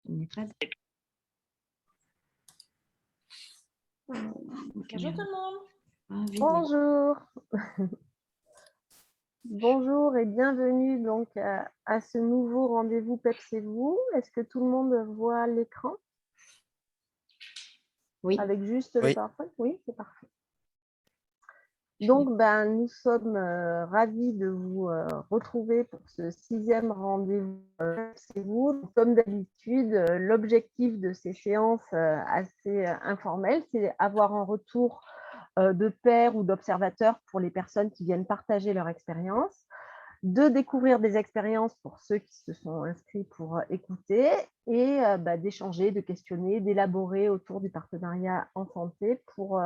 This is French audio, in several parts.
Il n'est pas... Bonjour tout le monde. Bonjour. Bonjour et bienvenue donc à ce nouveau rendez-vous PEPS et vous. Est-ce que tout le monde voit l'écran? Oui. Avec juste le PowerPoint? Oui, c'est parfait. Donc, nous sommes ravis de vous retrouver pour ce 6e rendez-vous PEPS et vous. Donc, comme d'habitude, l'objectif de ces séances assez informelles, c'est avoir un retour de pairs ou d'observateurs pour les personnes qui viennent partager leur expérience, de découvrir des expériences pour ceux qui se sont inscrits pour écouter et d'échanger, de questionner, d'élaborer autour du partenariat en santé pour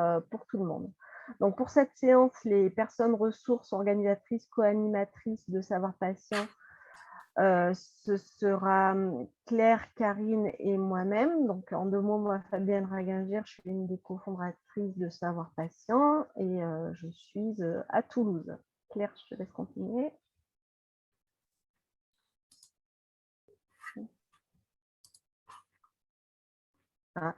tout le monde. Donc pour cette séance, les personnes ressources, organisatrices, co-animatrices de Savoir Patient, ce sera Claire, Karine et moi-même. Donc, en 2 mots, moi, Fabienne Ragingir, je suis une des cofondatrices de Savoir Patient et je suis à Toulouse. Claire, je te laisse continuer. Ah.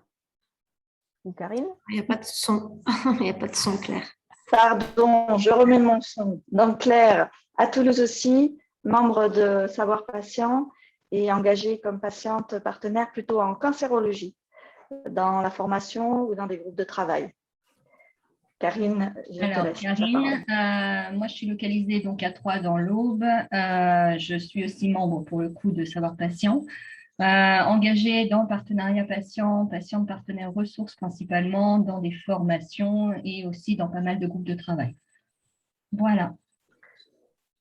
Ou Karine? Il n'y a pas de son. Il n'y a pas de son, Claire. Pardon, je remets mon son. Donc Claire, à Toulouse aussi, membre de Savoir Patient et engagée comme patiente partenaire plutôt en cancérologie, dans la formation ou dans des groupes de travail. Karine, je te laisse la parole. Moi je suis localisée donc à Troyes dans l'Aube. Je suis aussi membre pour le coup de Savoir Patient. Engagée dans le partenariat patient, patiente partenaire ressources principalement, dans des formations et aussi dans pas mal de groupes de travail. Voilà.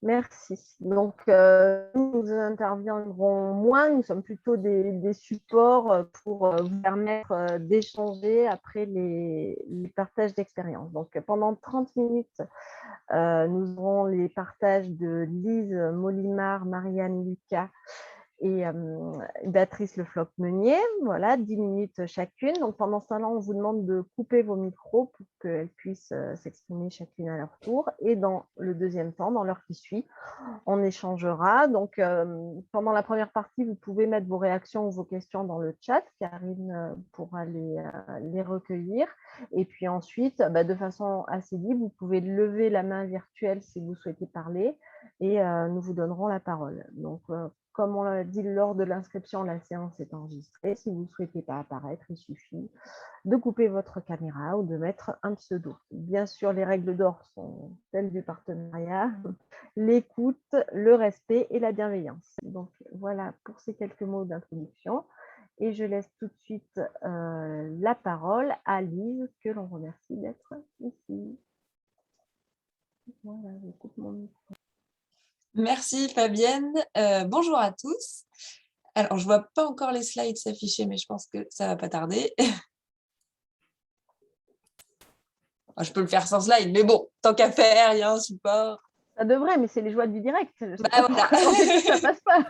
Merci. Donc, nous interviendrons moins, nous sommes plutôt des supports pour vous permettre d'échanger après les partages d'expérience. Donc, pendant 30 minutes, nous aurons les partages de Lise Molimar, Marianne Lucas et Béatrice Le Floch-Meunier, voilà, 10 minutes chacune. Donc pendant ce temps-là, on vous demande de couper vos micros pour qu'elles puissent s'exprimer chacune à leur tour. Et dans le deuxième temps, dans l'heure qui suit, on échangera. Donc pendant la première partie, vous pouvez mettre vos réactions ou vos questions dans le chat. Karine pourra les recueillir. Et puis ensuite, de façon assez libre, vous pouvez lever la main virtuelle si vous souhaitez parler et nous vous donnerons la parole. Donc, comme on l'a dit lors de l'inscription, la séance est enregistrée. Si vous ne souhaitez pas apparaître, il suffit de couper votre caméra ou de mettre un pseudo. Bien sûr, les règles d'or sont celles du partenariat, l'écoute, le respect et la bienveillance. Donc voilà pour ces quelques mots d'introduction. Et je laisse tout de suite la parole à Lise, que l'on remercie d'être ici. Voilà, je coupe mon micro. Merci Fabienne. Bonjour à tous. Alors, je ne vois pas encore les slides s'afficher, mais je pense que ça ne va pas tarder. Je peux le faire sans slide, mais bon, tant qu'à faire, il y a un support. Ça devrait, mais c'est les joies du direct. Voilà. Ça passe pas.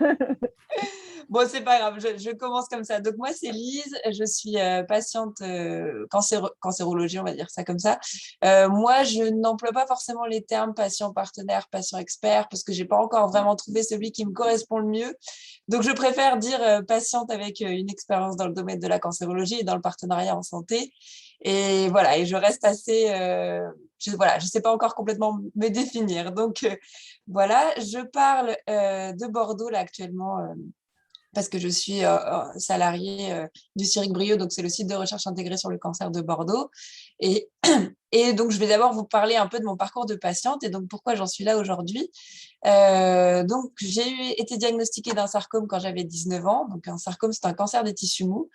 Bon, c'est pas grave, je commence comme ça. Donc, moi, c'est Lise, je suis patiente cancérologie, on va dire ça comme ça. Moi, je n'emploie pas forcément les termes patient partenaire, patient expert, parce que je n'ai pas encore vraiment trouvé celui qui me correspond le mieux. Donc, je préfère dire patiente avec une expérience dans le domaine de la cancérologie et dans le partenariat en santé. Et voilà, et je reste assez... je sais pas encore complètement me définir. Donc, voilà, je parle de Bordeaux là actuellement parce que je suis salariée du CIRIC Brieux, donc c'est le site de recherche intégrée sur le cancer de Bordeaux. Et donc, je vais d'abord vous parler un peu de mon parcours de patiente et donc pourquoi j'en suis là aujourd'hui. Donc, j'ai été diagnostiquée d'un sarcome quand j'avais 19 ans. Donc, un sarcome, c'est un cancer des tissus mous.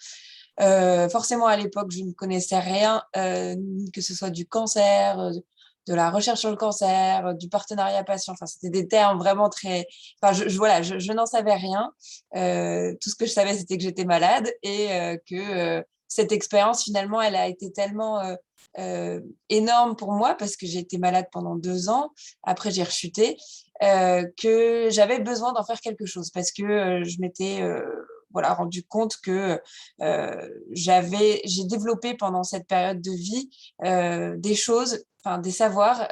Forcément, à l'époque, je ne connaissais rien, que ce soit du cancer, de la recherche sur le cancer, du partenariat patient. Enfin, c'était des termes vraiment très... Enfin, je n'en savais rien. Tout ce que je savais, c'était que j'étais malade et que cette expérience, finalement, elle a été tellement énorme pour moi parce que j'ai été malade pendant 2 ans. Après, j'ai rechuté, que j'avais besoin d'en faire quelque chose parce que je m'étais... rendu compte que j'ai développé pendant cette période de vie des choses, des savoirs.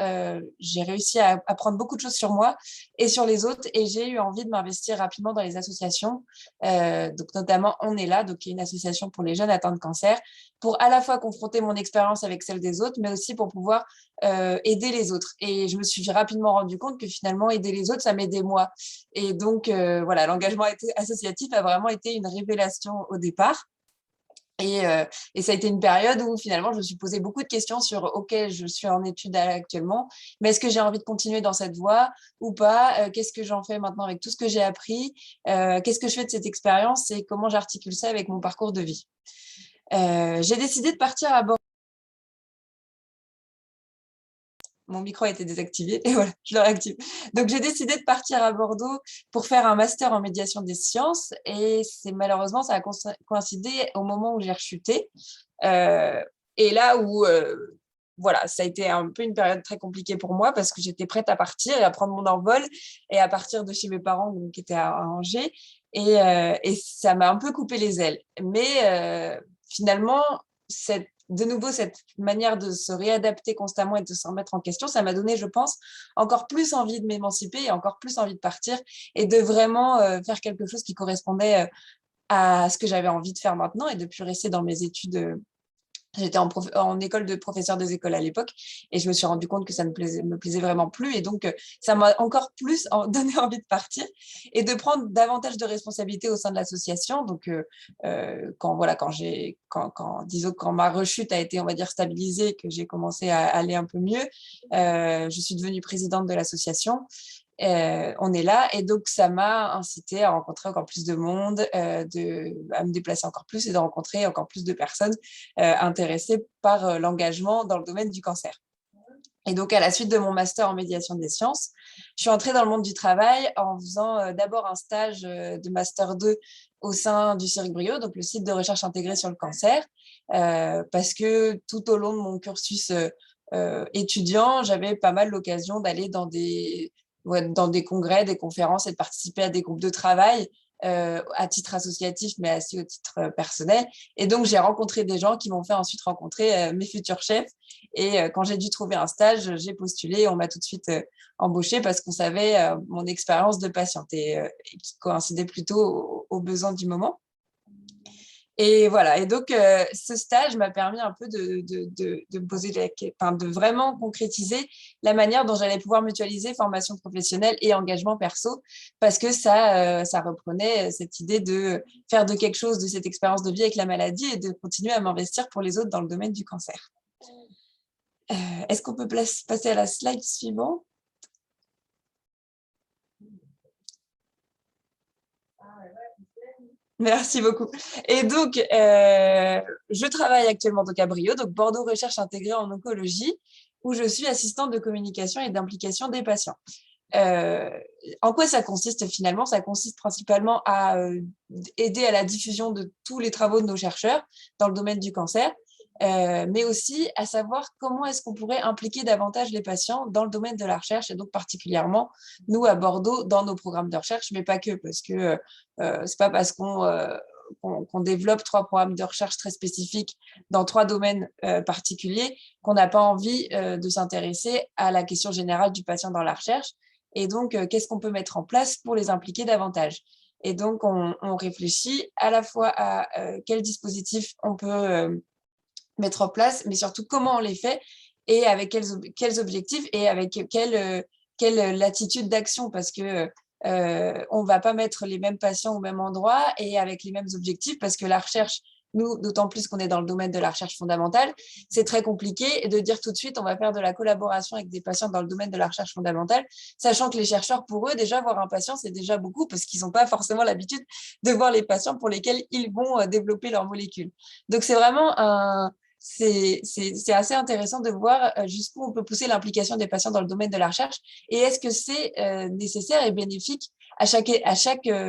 J'ai réussi à apprendre beaucoup de choses sur moi et sur les autres, et j'ai eu envie de m'investir rapidement dans les associations. Donc notamment On est là, donc qui est une association pour les jeunes atteints de cancer, pour à la fois confronter mon expérience avec celle des autres, mais aussi pour pouvoir aider les autres. Et je me suis rapidement rendu compte que finalement aider les autres, ça m'aidait moi. Et donc voilà, l'engagement associatif a vraiment été une révélation au départ. Et ça a été une période où finalement je me suis posé beaucoup de questions sur OK, je suis en études actuellement, mais est-ce que j'ai envie de continuer dans cette voie ou pas? Qu'est-ce que j'en fais maintenant avec tout ce que j'ai appris? Qu'est-ce que je fais de cette expérience et comment j'articule ça avec mon parcours de vie? J'ai décidé de partir à Bordeaux. Mon micro a été désactivé et voilà, je le réactive. Donc, j'ai décidé de partir à Bordeaux pour faire un master en médiation des sciences, et malheureusement, ça a coïncidé au moment où j'ai rechuté. Et là où, voilà, ça a été un peu une période très compliquée pour moi parce que j'étais prête à partir et à prendre mon envol et à partir de chez mes parents, donc, qui étaient à Angers. Et ça m'a un peu coupé les ailes. Mais finalement, de nouveau, cette manière de se réadapter constamment et de se remettre en question, ça m'a donné, je pense, encore plus envie de m'émanciper et encore plus envie de partir et de vraiment faire quelque chose qui correspondait à ce que j'avais envie de faire maintenant et de plus rester dans mes études. J'étais en école de professeur des écoles à l'époque et je me suis rendu compte que ça ne me plaisait vraiment plus. Et donc, ça m'a encore plus donné envie de partir et de prendre davantage de responsabilités au sein de l'association. Donc, disons, quand ma rechute a été, on va dire, stabilisée, que j'ai commencé à aller un peu mieux, je suis devenue présidente de l'association. On est là, et donc ça m'a incité à rencontrer encore plus de monde, à me déplacer encore plus et de rencontrer encore plus de personnes intéressées par l'engagement dans le domaine du cancer. Et donc, à la suite de mon master en médiation des sciences, je suis entrée dans le monde du travail en faisant d'abord un stage de master 2 au sein du CIRC Brio, donc le site de recherche intégrée sur le cancer, parce que tout au long de mon cursus étudiant, j'avais pas mal l'occasion d'aller dans des congrès, des conférences et de participer à des groupes de travail à titre associatif, mais aussi au titre personnel. Et donc, j'ai rencontré des gens qui m'ont fait ensuite rencontrer mes futurs chefs. Et quand j'ai dû trouver un stage, j'ai postulé et on m'a tout de suite embauchée parce qu'on savait mon expérience de patiente et qui coïncidait plutôt aux besoins du moment. Et voilà, et donc ce stage m'a permis un peu de poser de vraiment concrétiser la manière dont j'allais pouvoir mutualiser formation professionnelle et engagement perso, parce que ça reprenait cette idée de faire de quelque chose de cette expérience de vie avec la maladie et de continuer à m'investir pour les autres dans le domaine du cancer. Est-ce qu'on peut passer à la slide suivante? Merci beaucoup. Et donc, je travaille actuellement donc à Brio, donc Bordeaux Recherche Intégrée en oncologie, où je suis assistante de communication et d'implication des patients. En quoi ça consiste finalement? Ça consiste principalement à aider à la diffusion de tous les travaux de nos chercheurs dans le domaine du cancer, mais aussi à savoir comment est-ce qu'on pourrait impliquer davantage les patients dans le domaine de la recherche, et donc particulièrement nous à Bordeaux dans nos programmes de recherche, mais pas que, parce que c'est pas parce qu'on développe 3 programmes de recherche très spécifiques dans 3 domaines particuliers qu'on n'a pas envie de s'intéresser à la question générale du patient dans la recherche. Et donc, qu'est-ce qu'on peut mettre en place pour les impliquer davantage? Et donc, on réfléchit à la fois à quel dispositif on peut mettre en place, mais surtout comment on les fait et avec quels objectifs et avec quelle latitude d'action, parce que on ne va pas mettre les mêmes patients au même endroit et avec les mêmes objectifs, parce que la recherche, nous, d'autant plus qu'on est dans le domaine de la recherche fondamentale, c'est très compliqué de dire tout de suite on va faire de la collaboration avec des patients dans le domaine de la recherche fondamentale, sachant que les chercheurs, pour eux, déjà voir un patient, c'est déjà beaucoup, parce qu'ils n'ont pas forcément l'habitude de voir les patients pour lesquels ils vont développer leurs molécules. Donc, c'est vraiment c'est assez intéressant de voir jusqu'où on peut pousser l'implication des patients dans le domaine de la recherche, et est-ce que c'est nécessaire et bénéfique à chaque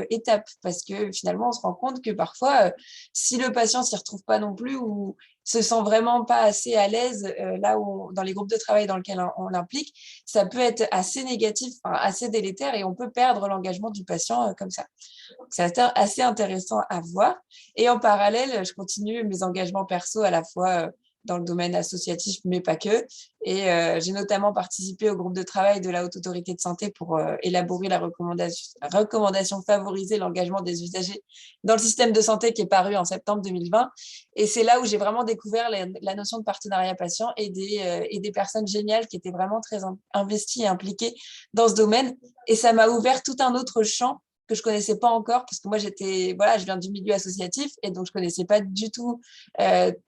étape, parce que finalement on se rend compte que parfois si le patient s'y retrouve pas non plus ou se sent vraiment pas assez à l'aise dans les groupes de travail dans lesquels on l'implique, ça peut être assez négatif, assez délétère, et on peut perdre l'engagement du patient comme ça. Donc, c'est assez intéressant à voir. Et en parallèle, je continue mes engagements perso, à la fois dans le domaine associatif, mais pas que. Et j'ai notamment participé au groupe de travail de la Haute Autorité de Santé pour élaborer la recommandation favoriser l'engagement des usagers dans le système de santé qui est paru en septembre 2020. Et c'est là où j'ai vraiment découvert la notion de partenariat patient et des personnes géniales qui étaient vraiment très investies et impliquées dans ce domaine. Et ça m'a ouvert tout un autre champ que je connaissais pas encore, parce que moi, je viens du milieu associatif, et donc je connaissais pas du tout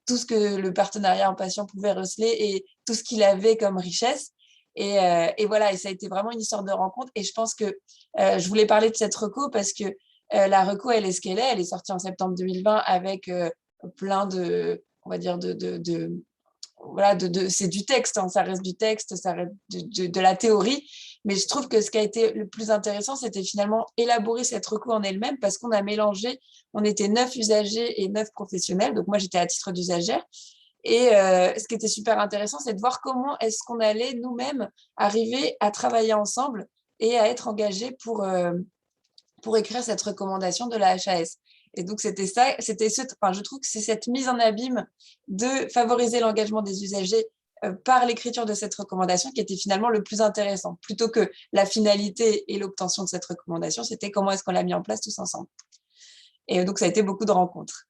tout ce que le partenariat en patient pouvait receler et tout ce qu'il avait comme richesse. Et voilà, et ça a été vraiment une histoire de rencontre. Et je pense que je voulais parler de cette reco parce que la reco, elle est ce qu'elle est. Elle est sortie en septembre 2020 avec plein de, on va dire, voilà, c'est du texte, hein, ça reste du texte, ça reste de la théorie. Mais je trouve que ce qui a été le plus intéressant, c'était finalement élaborer cette reco en elle-même parce qu'on a mélangé, on était 9 usagers et 9 professionnels. Donc moi, j'étais à titre d'usagère. Et ce qui était super intéressant, c'est de voir comment est-ce qu'on allait nous-mêmes arriver à travailler ensemble et à être engagés pour écrire cette recommandation de la HAS. Et donc, je trouve que c'est cette mise en abîme de favoriser l'engagement des usagers par l'écriture de cette recommandation qui était finalement le plus intéressant. Plutôt que la finalité et l'obtention de cette recommandation, c'était comment est-ce qu'on l'a mis en place tous ensemble. Et donc, ça a été beaucoup de rencontres.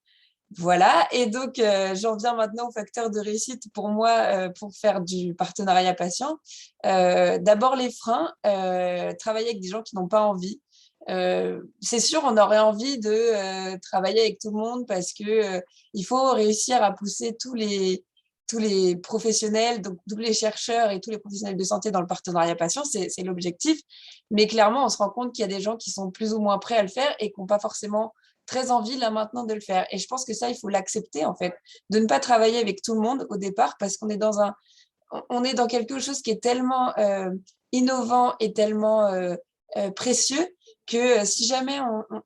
Voilà, et donc j'en viens maintenant aux facteurs de réussite pour moi pour faire du partenariat patient. D'abord les freins, travailler avec des gens qui n'ont pas envie. C'est sûr, on aurait envie de travailler avec tout le monde parce que il faut réussir à pousser tous les professionnels, donc tous les chercheurs et tous les professionnels de santé dans le partenariat patient, c'est l'objectif. Mais clairement, on se rend compte qu'il y a des gens qui sont plus ou moins prêts à le faire et qui n'ont pas forcément très envie là maintenant de le faire. Et je pense que ça, il faut l'accepter en fait, de ne pas travailler avec tout le monde au départ parce qu'on est dans quelque chose qui est tellement innovant et tellement précieux que si jamais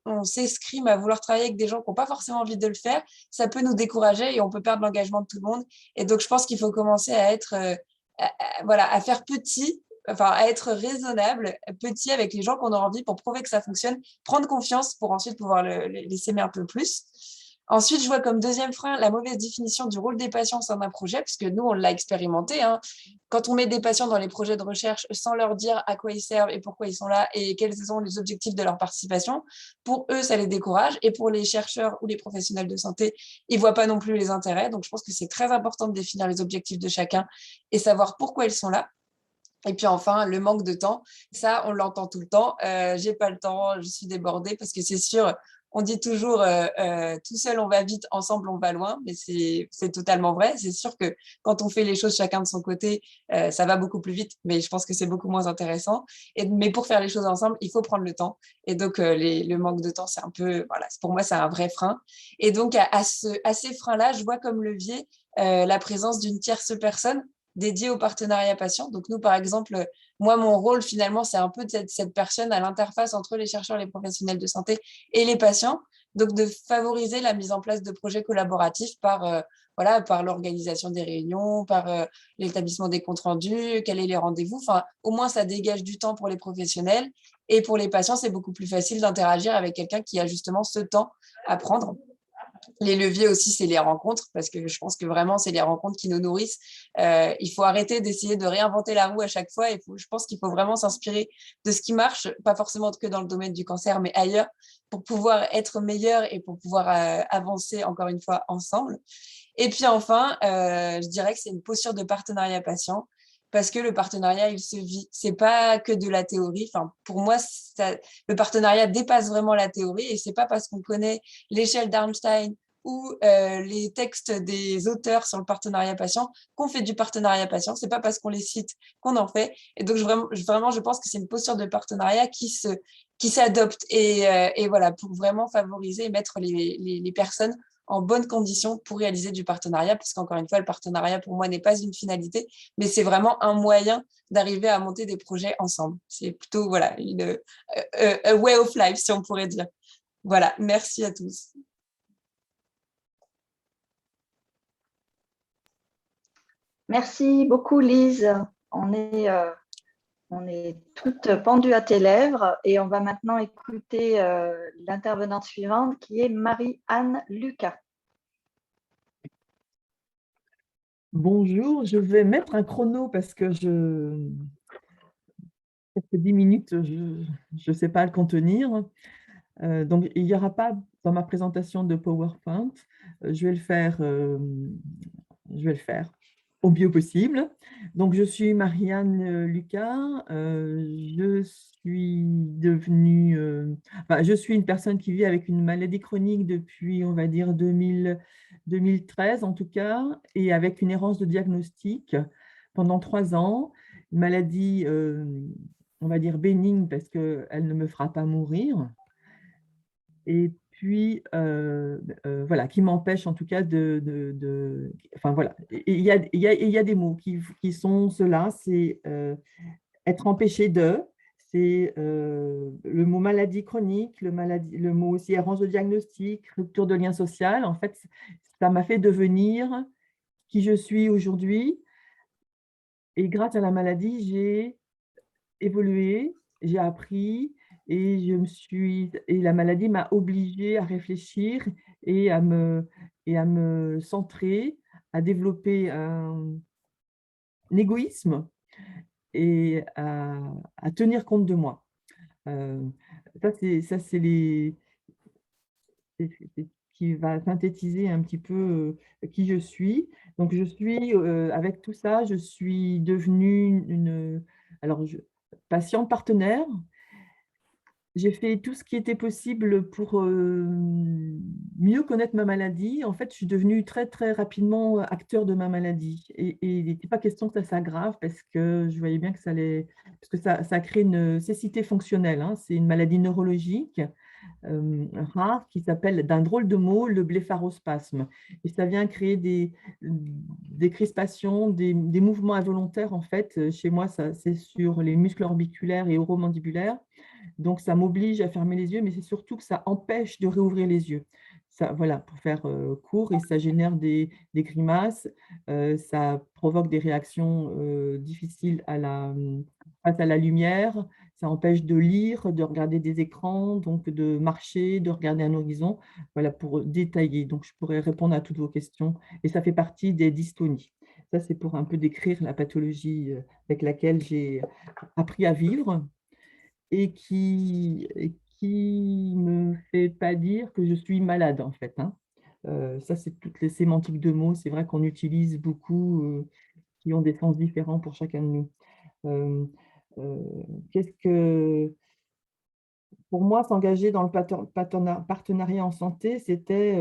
on s'escrime à vouloir travailler avec des gens qui n'ont pas forcément envie de le faire, ça peut nous décourager et on peut perdre l'engagement de tout le monde. Et donc, je pense qu'il faut commencer à être, voilà, à faire petit, enfin, à être raisonnable, petit avec les gens qu'on a envie pour prouver que ça fonctionne, prendre confiance pour ensuite pouvoir les s'aimer un peu plus. Ensuite, je vois comme deuxième frein la mauvaise définition du rôle des patients au sein d'un projet, parce que nous, on l'a expérimenté. Hein. Quand on met des patients dans les projets de recherche sans leur dire à quoi ils servent et pourquoi ils sont là et quels sont les objectifs de leur participation, pour eux, ça les décourage. Et pour les chercheurs ou les professionnels de santé, ils ne voient pas non plus les intérêts. Donc, je pense que c'est très important de définir les objectifs de chacun et savoir pourquoi ils sont là. Et puis enfin, le manque de temps, ça, on l'entend tout le temps. J'ai pas le temps, je suis débordée parce que c'est sûr, on dit toujours tout seul on va vite, ensemble on va loin, mais c'est totalement vrai. C'est sûr que quand on fait les choses chacun de son côté, ça va beaucoup plus vite, mais je pense que c'est beaucoup moins intéressant. Mais pour faire les choses ensemble, il faut prendre le temps. Et donc, le manque de temps, c'est un peu, voilà, pour moi, c'est un vrai frein. Et donc, à ces freins-là, je vois comme levier la présence d'une tierce personne dédié au partenariat patient. Donc nous, par exemple, moi, mon rôle, finalement, c'est un peu de cette personne à l'interface entre les chercheurs, les professionnels de santé et les patients. Donc, de favoriser la mise en place de projets collaboratifs voilà, par l'organisation des réunions, par l'établissement des comptes rendus, quels sont les rendez-vous. Enfin, au moins, ça dégage du temps pour les professionnels. Et pour les patients, c'est beaucoup plus facile d'interagir avec quelqu'un qui a justement ce temps à prendre. Les leviers aussi, c'est les rencontres, parce que je pense que vraiment, c'est les rencontres qui nous nourrissent. Il faut arrêter d'essayer de réinventer la roue à chaque fois. Je pense qu'il faut vraiment s'inspirer de ce qui marche, pas forcément que dans le domaine du cancer, mais ailleurs, pour pouvoir être meilleur et pour pouvoir avancer, encore une fois, ensemble. Et puis enfin, je dirais que c'est une posture de partenariat patient, parce que le partenariat, il se vit. C'est pas que de la théorie. Enfin, pour moi, le partenariat dépasse vraiment la théorie, et c'est pas parce qu'on connaît l'échelle d'Arnstein ou les textes des auteurs sur le partenariat patient qu'on fait du partenariat patient. C'est pas parce qu'on les cite qu'on en fait. Et donc, vraiment, je pense que c'est une posture de partenariat qui s'adopte et voilà, pour vraiment favoriser et mettre les personnes en bonnes conditions pour réaliser du partenariat, parce qu'encore une fois, le partenariat, pour moi, n'est pas une finalité, mais c'est vraiment un moyen d'arriver à monter des projets ensemble. C'est plutôt, voilà, a way of life, si on pourrait dire. Voilà, merci à tous. Merci beaucoup, Lise. On est toutes pendues à tes lèvres et on va maintenant écouter l'intervenante suivante qui est Marie-Anne Lucas. Bonjour, je vais mettre un chrono parce que presque 10 minutes, je ne sais pas le contenir. Donc, il n'y aura pas dans ma présentation de PowerPoint. Je vais le faire, au mieux possible. Donc, je suis Marianne Lucas. Je suis devenue, je suis une personne qui vit avec une maladie chronique depuis, on va dire, 2013 en tout cas, et avec une errance de diagnostic pendant 3 ans. Une maladie, on va dire, bénigne parce qu'elle ne me fera pas mourir. Et puis, voilà, qui m'empêche en tout cas enfin voilà, il y a des mots qui sont ceux-là, c'est être empêché de, c'est le mot maladie chronique, le mot aussi errance de diagnostic, rupture de lien social. En fait, ça m'a fait devenir qui je suis aujourd'hui. Et grâce à la maladie, j'ai évolué, j'ai appris et la maladie m'a obligée à réfléchir et à me centrer, à développer un égoïsme et à tenir compte de moi. C'est ce qui va synthétiser un petit peu qui je suis. Donc, avec tout ça, je suis devenue patiente partenaire. J'ai fait tout ce qui était possible pour mieux connaître ma maladie. En fait, je suis devenue très, très rapidement acteur de ma maladie. Et il n'était pas question que ça s'aggrave parce que je voyais bien que parce que ça crée une cécité fonctionnelle, hein. C'est une maladie neurologique rare qui s'appelle, d'un drôle de mot, le blépharospasme. Et ça vient créer des crispations, des mouvements involontaires. En fait, chez moi, c'est sur les muscles orbiculaires et oromandibulaires. Donc, ça m'oblige à fermer les yeux, mais c'est surtout que ça empêche de réouvrir les yeux. Ça, voilà, pour faire court, et ça génère des grimaces, ça provoque des réactions difficiles face à la lumière, ça empêche de lire, de regarder des écrans, donc de marcher, de regarder un horizon, voilà, pour détailler. Donc, je pourrais répondre à toutes vos questions, et ça fait partie des dystonies. Ça, c'est pour un peu décrire la pathologie avec laquelle j'ai appris à vivre et qui me fait pas dire que je suis malade, en fait, hein. Ça, c'est toutes les sémantiques de mots. C'est vrai qu'on utilise beaucoup, qui ont des sens différents pour chacun de nous. Euh, euh, qu'est-ce que, pour moi, s'engager dans le partenariat en santé, c'était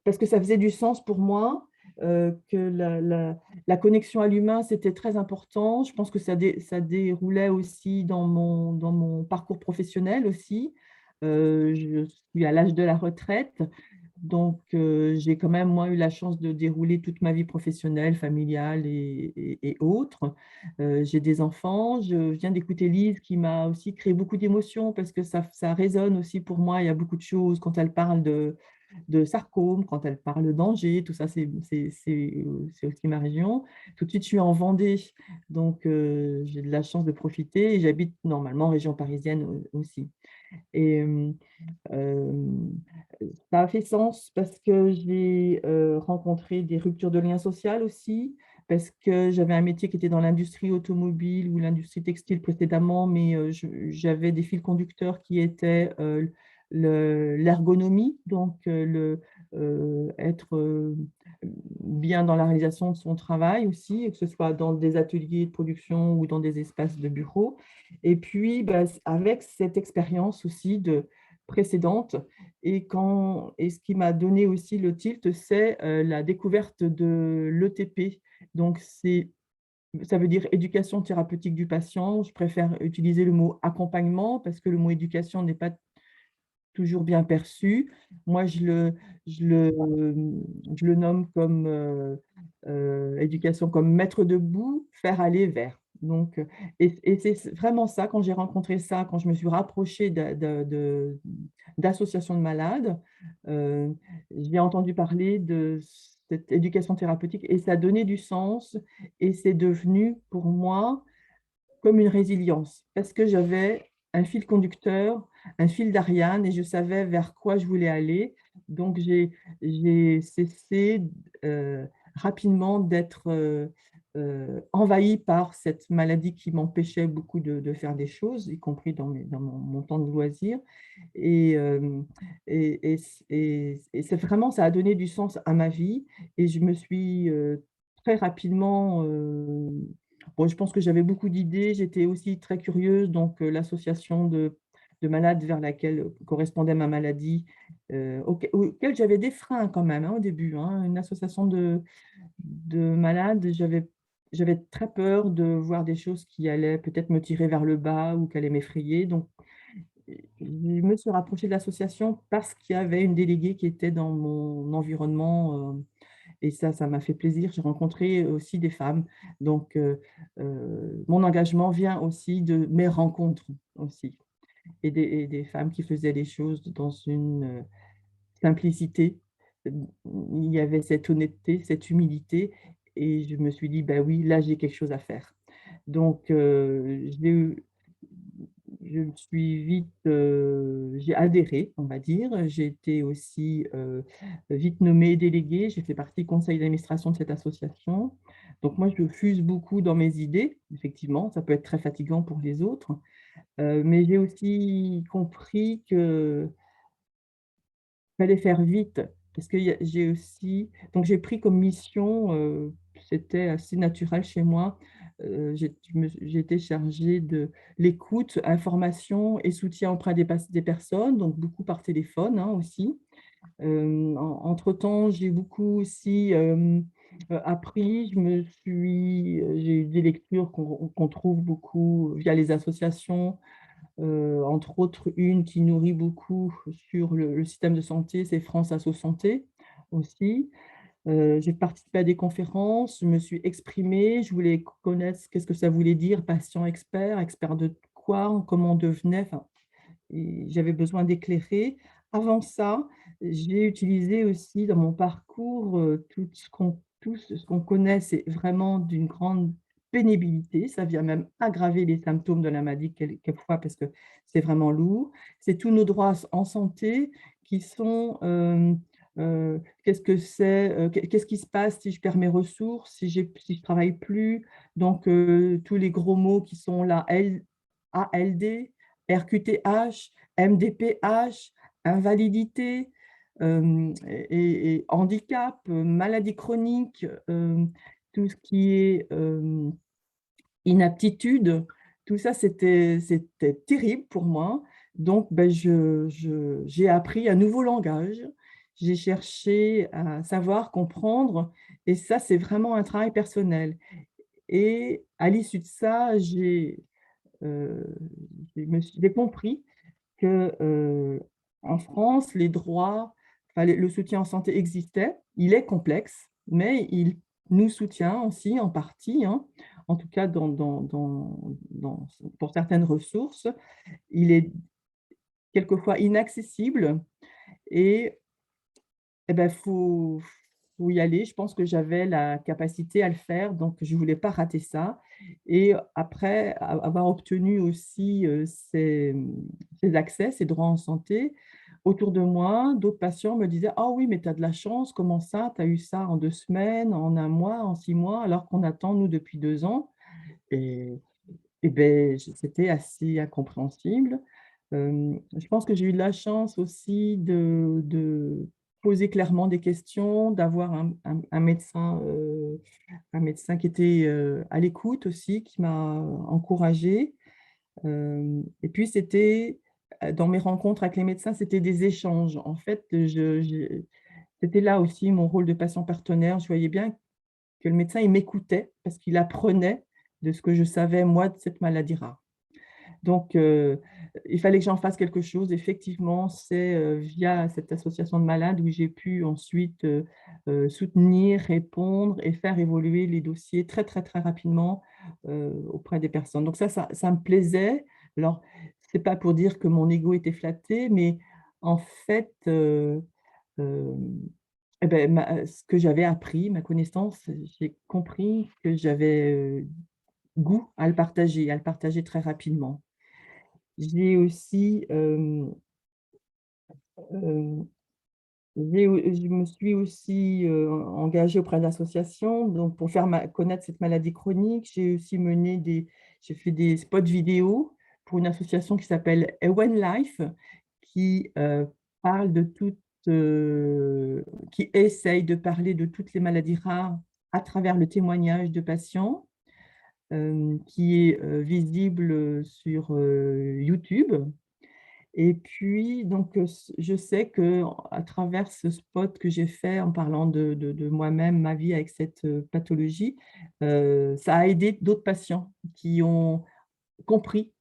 parce que ça faisait du sens pour moi, que la connexion à l'humain, c'était très important. Je pense que ça déroulait aussi dans mon parcours professionnel aussi. Je suis à l'âge de la retraite, donc j'ai quand même, moi, eu la chance de dérouler toute ma vie professionnelle, familiale et autres. J'ai des enfants. Je viens d'écouter Lise qui m'a aussi créé beaucoup d'émotions parce que ça résonne aussi pour moi. Il y a beaucoup de choses quand elle parle de sarcome, quand elle parle d'Angers, tout ça, c'est aussi ma région. Tout de suite, je suis en Vendée, donc j'ai de la chance de profiter et j'habite normalement en région parisienne aussi. Et ça a fait sens parce que j'ai rencontré des ruptures de lien social aussi, parce que j'avais un métier qui était dans l'industrie automobile ou l'industrie textile précédemment, mais j'avais des fils conducteurs qui étaient l'ergonomie, donc être bien dans la réalisation de son travail aussi, que ce soit dans des ateliers de production ou dans des espaces de bureau. Et puis, avec cette expérience aussi précédente, et ce qui m'a donné aussi le tilt, c'est la découverte de l'ETP. Donc, ça veut dire éducation thérapeutique du patient. Je préfère utiliser le mot accompagnement parce que le mot éducation n'est pas toujours bien perçu. Moi, je le nomme comme éducation, comme mettre debout, faire aller vers. Donc, et c'est vraiment ça, quand j'ai rencontré ça, quand je me suis rapprochée d'associations de malades, j'ai entendu parler de cette éducation thérapeutique et ça a donné du sens et c'est devenu pour moi comme une résilience parce que j'avais un fil conducteur, un fil d'Ariane et je savais vers quoi je voulais aller. Donc, j'ai cessé rapidement d'être envahie par cette maladie qui m'empêchait beaucoup de faire des choses, y compris dans mon temps de loisirs. Et, c'est vraiment, ça a donné du sens à ma vie. Et je me suis très rapidement, bon, je pense que j'avais beaucoup d'idées, j'étais aussi très curieuse, donc l'association de malades vers laquelle correspondait ma maladie, auquel j'avais des freins quand même, hein, au début, hein. Une association de malades, j'avais très peur de voir des choses qui allaient peut-être me tirer vers le bas ou qui allaient m'effrayer. Donc, je me suis rapprochée de l'association parce qu'il y avait une déléguée qui était dans mon environnement, et ça m'a fait plaisir. J'ai rencontré aussi des femmes. Donc, mon engagement vient aussi de mes rencontres aussi, et des femmes qui faisaient les choses dans une simplicité. Il y avait cette honnêteté, cette humilité, et je me suis dit: «Bah oui, là, j'ai quelque chose à faire». Donc, je me suis vite, j'ai adhéré, on va dire. J'ai été aussi vite nommée déléguée. J'ai fait partie du conseil d'administration de cette association. Donc moi, je fuse beaucoup dans mes idées. Effectivement, ça peut être très fatigant pour les autres. Mais j'ai aussi compris que fallait faire vite, parce que j'ai aussi, donc j'ai pris comme mission, c'était assez naturel chez moi, j'ai été chargée de l'écoute, information et soutien auprès des personnes, donc beaucoup par téléphone, hein, aussi. Entre-temps, j'ai beaucoup aussi appris. J'ai eu des lectures qu'on trouve beaucoup via les associations. Entre autres, une qui nourrit beaucoup sur le système de santé, c'est France Asso Santé aussi. J'ai participé à des conférences, je me suis exprimée, je voulais connaître qu'est-ce que ça voulait dire, patient expert, expert de quoi, comment on devenait, enfin, et j'avais besoin d'éclairer. Avant ça, j'ai utilisé aussi dans mon parcours tout ce qu'on connaît, c'est vraiment d'une grande pénibilité. Ça vient même aggraver les symptômes de la maladie quelquefois parce que c'est vraiment lourd. C'est tous nos droits en santé qui sont qu'est-ce que c'est, qu'est-ce qui se passe si je perds mes ressources, si je ne travaille plus. Donc, tous les gros mots qui sont là, ALD, RQTH, MDPH, invalidité, et handicap, maladie chronique, tout ce qui est inaptitude, tout ça, c'était terrible pour moi. Donc, ben, j'ai appris un nouveau langage. J'ai cherché à savoir comprendre, et ça, c'est vraiment un travail personnel. Et à l'issue de ça, euh, j'ai compris que, en France, les droits, enfin, le soutien en santé existait. Il est complexe, mais il nous soutient aussi en partie, hein, en tout cas pour certaines ressources. Il est quelquefois inaccessible, et ben, faut y aller. Je pense que j'avais la capacité à le faire, donc je ne voulais pas rater ça. Et après avoir obtenu aussi ces accès, ces droits en santé, autour de moi, d'autres patients me disaient: «Ah oui, mais tu as de la chance, comment ça? Tu as eu ça en 2 semaines, en 1 mois, en 6 mois, alors qu'on attend, nous, depuis 2 ans». Et ben, c'était assez incompréhensible. Je pense que j'ai eu de la chance aussi de poser clairement des questions, d'avoir un médecin qui était à l'écoute aussi, qui m'a encouragée. Et puis c'était, dans mes rencontres avec les médecins, c'était des échanges. En fait, c'était là aussi mon rôle de patient partenaire. Je voyais bien que le médecin, il m'écoutait parce qu'il apprenait de ce que je savais, moi, de cette maladie rare. Donc, il fallait que j'en fasse quelque chose. Effectivement, c'est via cette association de malades où j'ai pu ensuite soutenir, répondre et faire évoluer les dossiers très, très, très rapidement auprès des personnes. Donc ça me plaisait. Alors, ce n'est pas pour dire que mon ego était flatté, mais en fait, euh, eh ben, ce que j'avais appris, ma connaissance, j'ai compris que j'avais goût à le partager très rapidement. J'ai aussi Je me suis aussi engagée auprès d'associations donc pour faire connaître cette maladie chronique. J'ai aussi j'ai fait des spots vidéo pour une association qui s'appelle Ewen Life, qui parle de qui essaye de parler de toutes les maladies rares à travers le témoignage de patients, qui est visible sur YouTube. Et puis, donc, je sais qu'à travers ce spot que j'ai fait en parlant de moi-même, ma vie avec cette pathologie, ça a aidé d'autres patients qui ont compris,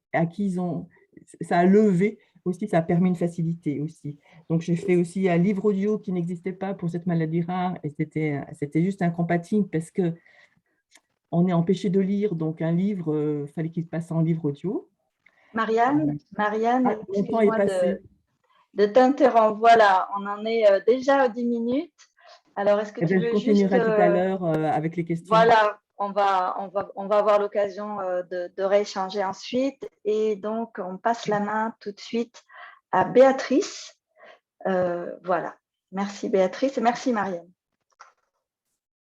ça a levé aussi, ça a permis une facilité aussi. Donc, j'ai fait aussi un livre audio qui n'existait pas pour cette maladie rare et c'était juste incompatible parce qu'on est empêché de lire, donc un livre, il fallait qu'il passe en livre audio. Marianne, Mon temps est excuse-moi passé. de t'interrompre. Voilà, on en est déjà aux 10 minutes. Alors, est-ce que Eh tu bien, je veux juste… continuerai tout à l'heure avec les questions. Voilà, on va avoir l'occasion de rééchanger ensuite. Et donc, on passe la main tout de suite à Béatrice. Voilà. Merci Béatrice et merci Marianne.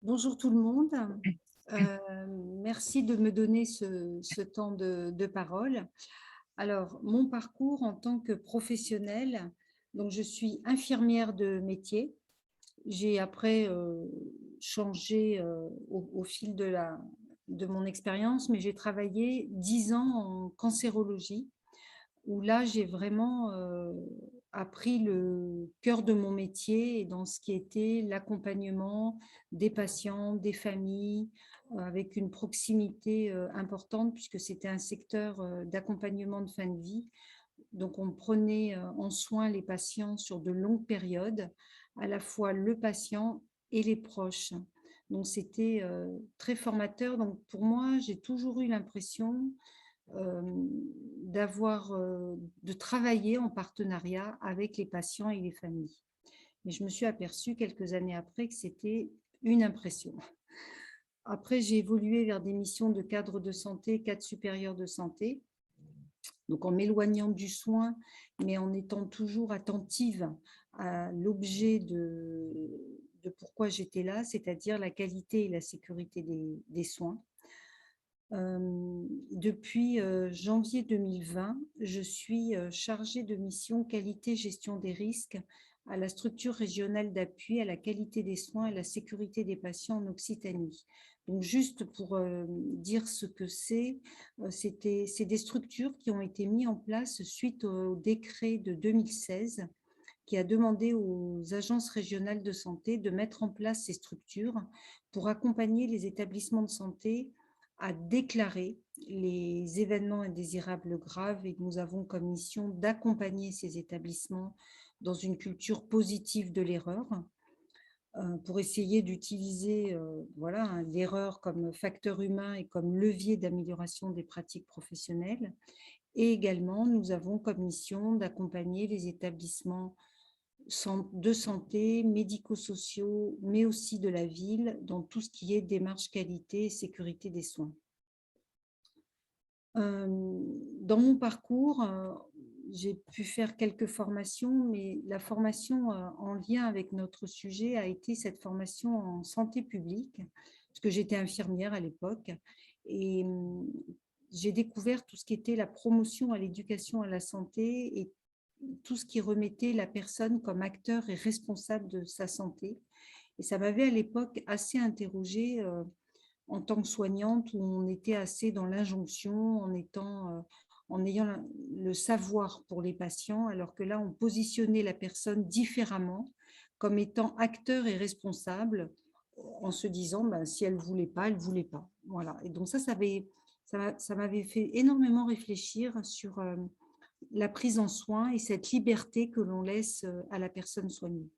Bonjour tout le monde. Merci de me donner ce temps de parole. Alors, mon parcours en tant que professionnelle, donc je suis infirmière de métier. J'ai après changé au fil de mon expérience, mais j'ai travaillé 10 ans en cancérologie, où là, j'ai vraiment appris le cœur de mon métier et dans ce qui était l'accompagnement des patients, des familles, avec une proximité importante puisque c'était un secteur d'accompagnement de fin de vie. Donc, on prenait en soin les patients sur de longues périodes, à la fois le patient et les proches. Donc, c'était très formateur. Donc, pour moi, j'ai toujours eu l'impression de travailler en partenariat avec les patients et les familles. Mais je me suis aperçue quelques années après que c'était une impression. Après, j'ai évolué vers des missions de cadre de santé, cadre supérieur de santé, donc en m'éloignant du soin, mais en étant toujours attentive à l'objet de pourquoi j'étais là, c'est-à-dire la qualité et la sécurité des soins. Depuis janvier 2020, je suis chargée de mission qualité-gestion des risques à la structure régionale d'appui à la qualité des soins et la sécurité des patients en Occitanie. Donc, juste pour dire ce que c'est des structures qui ont été mises en place suite au décret de 2016 qui a demandé aux agences régionales de santé de mettre en place ces structures pour accompagner les établissements de santé à déclarer les événements indésirables graves et nous avons comme mission d'accompagner ces établissements dans une culture positive de l'erreur pour essayer d'utiliser l'erreur comme facteur humain et comme levier d'amélioration des pratiques professionnelles. Et également, nous avons comme mission d'accompagner les établissements de santé, médico-sociaux, mais aussi de la ville, dans tout ce qui est démarche qualité et sécurité des soins. Dans mon parcours, j'ai pu faire quelques formations, mais la formation en lien avec notre sujet a été cette formation en santé publique, parce que j'étais infirmière à l'époque, et j'ai découvert tout ce qui était la promotion à l'éducation à la santé et tout ce qui remettait la personne comme acteur et responsable de sa santé. Et ça m'avait à l'époque assez interrogée en tant que soignante, où on était assez dans l'injonction, en ayant le savoir pour les patients, alors que là, on positionnait la personne différemment, comme étant acteur et responsable, en se disant, si elle ne voulait pas, elle ne voulait pas. Voilà. Et donc ça m'avait fait énormément réfléchir sur la prise en soin et cette liberté que l'on laisse à la personne soignée.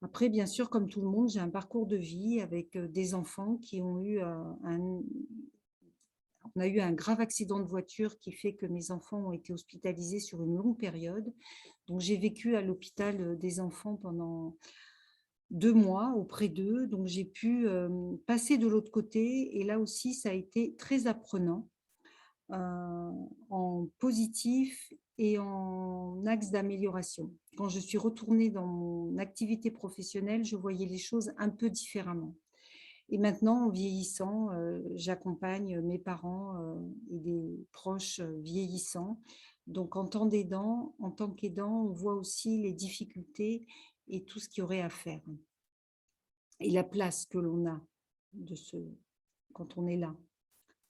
Après, bien sûr, comme tout le monde, j'ai un parcours de vie avec des enfants qui ont eu on a eu un grave accident de voiture qui fait que mes enfants ont été hospitalisés sur une longue période. Donc, j'ai vécu à l'hôpital des enfants pendant 2 mois auprès d'eux. Donc, j'ai pu passer de l'autre côté. Et là aussi, ça a été très apprenant en positif et en axe d'amélioration. quand je suis retournée dans mon activité professionnelle, je voyais les choses un peu différemment. Et maintenant, en vieillissant, j'accompagne mes parents et des proches vieillissants. Donc, en tant qu'aidant, on voit aussi les difficultés et tout ce qu'il y aurait à faire. Et la place que l'on a quand on est là.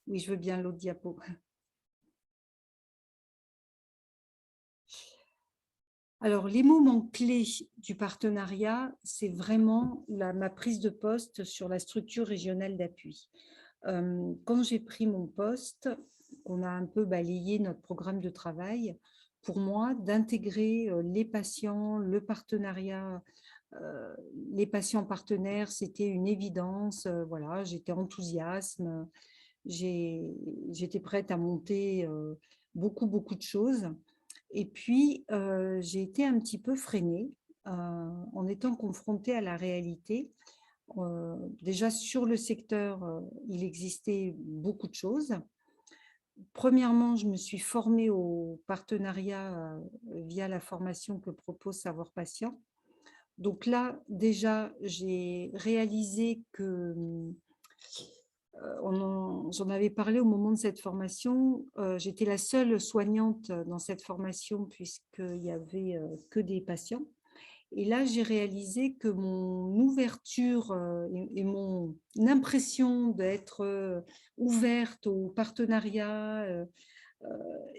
Oui, je veux bien l'autre diapo. Alors, les moments clés du partenariat, c'est vraiment ma prise de poste sur la structure régionale d'appui. Quand j'ai pris mon poste, on a un peu balayé notre programme de travail, pour moi, d'intégrer les patients, le partenariat, les patients partenaires, c'était une évidence. Voilà, j'étais enthousiaste, j'étais prête à monter beaucoup de choses. Et puis, j'ai été un petit peu freinée en étant confrontée à la réalité. Déjà, sur le secteur, il existait beaucoup de choses. Premièrement, je me suis formée au partenariat via la formation que propose Savoir Patient. Donc là, déjà, j'ai réalisé que j'en avais parlé au moment de cette formation. J'étais la seule soignante dans cette formation puisqu'il n'y avait que des patients. Et là, j'ai réalisé que mon ouverture et mon impression d'être ouverte au partenariat,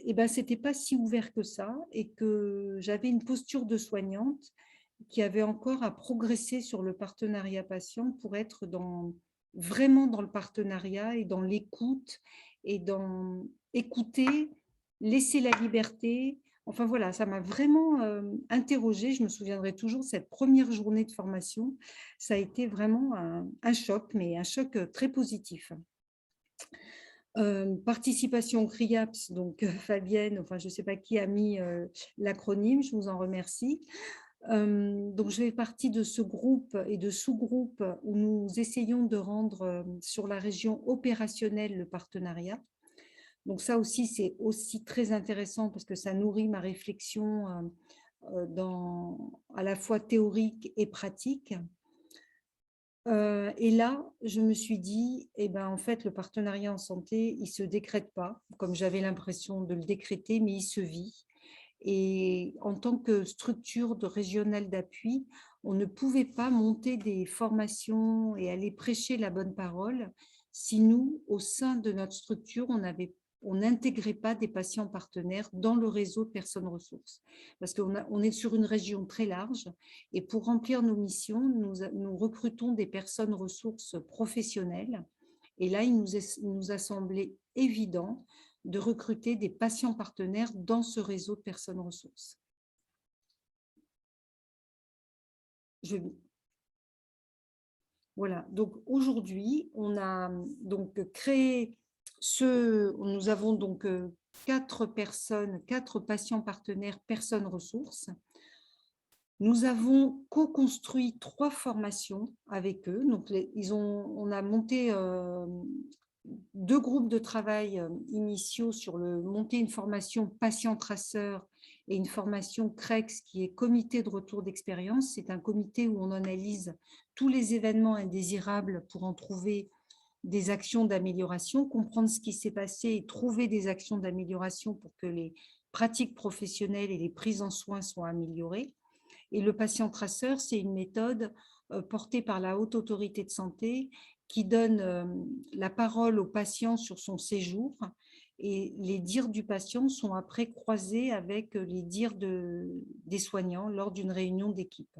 et ben, ce n'était pas si ouvert que ça et que j'avais une posture de soignante qui avait encore à progresser sur le partenariat patient pour être vraiment dans le partenariat et dans l'écoute et dans écouter, laisser la liberté. Enfin voilà, ça m'a vraiment interrogée. Je me souviendrai toujours de cette première journée de formation. Ça a été vraiment un choc, mais un choc très positif. Participation au CRIAPS, donc Fabienne, enfin je ne sais pas qui a mis l'acronyme, je vous en remercie. Donc, je fais partie de ce groupe et de sous-groupes où nous essayons de rendre sur la région opérationnelle le partenariat. Donc, ça aussi, c'est aussi très intéressant parce que ça nourrit ma réflexion à la fois théorique et pratique. Et là, je me suis dit, eh ben, en fait, le partenariat en santé, il ne se décrète pas, comme j'avais l'impression de le décréter, mais il se vit. Et en tant que structure régionale d'appui, on ne pouvait pas monter des formations et aller prêcher la bonne parole si nous, au sein de notre structure, on n'intégrait pas des patients partenaires dans le réseau de personnes ressources. Parce qu'on est sur une région très large et pour remplir nos missions, nous recrutons des personnes ressources professionnelles. Et là, il nous a semblé évident de recruter des patients partenaires dans ce réseau de personnes ressources. Voilà, donc aujourd'hui, on a donc créé nous avons donc 4 patients partenaires, personnes ressources. Nous avons co-construit 3 formations avec eux. Donc, on a monté 2 groupes de travail initiaux sur monter une formation patient-traceur et une formation CREX qui est comité de retour d'expérience. C'est un comité où on analyse tous les événements indésirables pour en trouver des actions d'amélioration, comprendre ce qui s'est passé et trouver des actions d'amélioration pour que les pratiques professionnelles et les prises en soins soient améliorées. Et le patient traceur, c'est une méthode portée par la Haute Autorité de Santé qui donne la parole au patient sur son séjour et les dires du patient sont après croisés avec les dires des soignants lors d'une réunion d'équipe.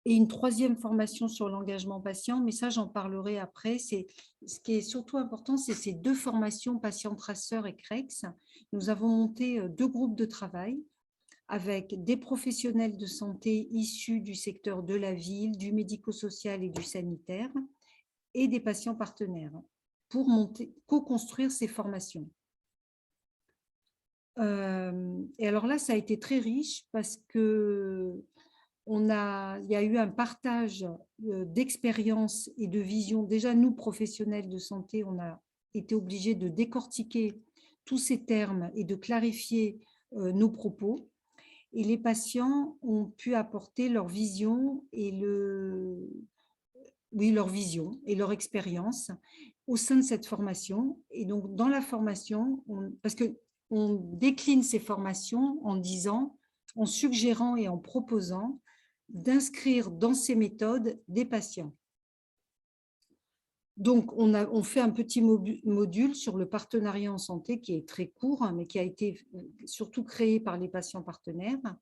Et une 3e formation sur l'engagement patient, mais ça j'en parlerai après. Ce qui est surtout important, c'est ces 2 formations patient-traceur et CREX. Nous avons monté 2 groupes de travail avec des professionnels de santé issus du secteur de la ville, du médico-social et du sanitaire, et des patients partenaires pour co-construire ces formations. Et alors là, ça a été très riche parce que il y a eu un partage d'expériences et de visions. Déjà, nous, professionnels de santé, on a été obligés de décortiquer tous ces termes et de clarifier nos propos. et les patients ont pu apporter leur vision et leur vision et leur expérience au sein de cette formation. Et donc, dans la formation, parce qu'on décline ces formations en disant, en suggérant et en proposant d'inscrire dans ces méthodes des patients. Donc, on fait un petit module sur le partenariat en santé qui est très court, mais qui a été surtout créé par les patients partenaires.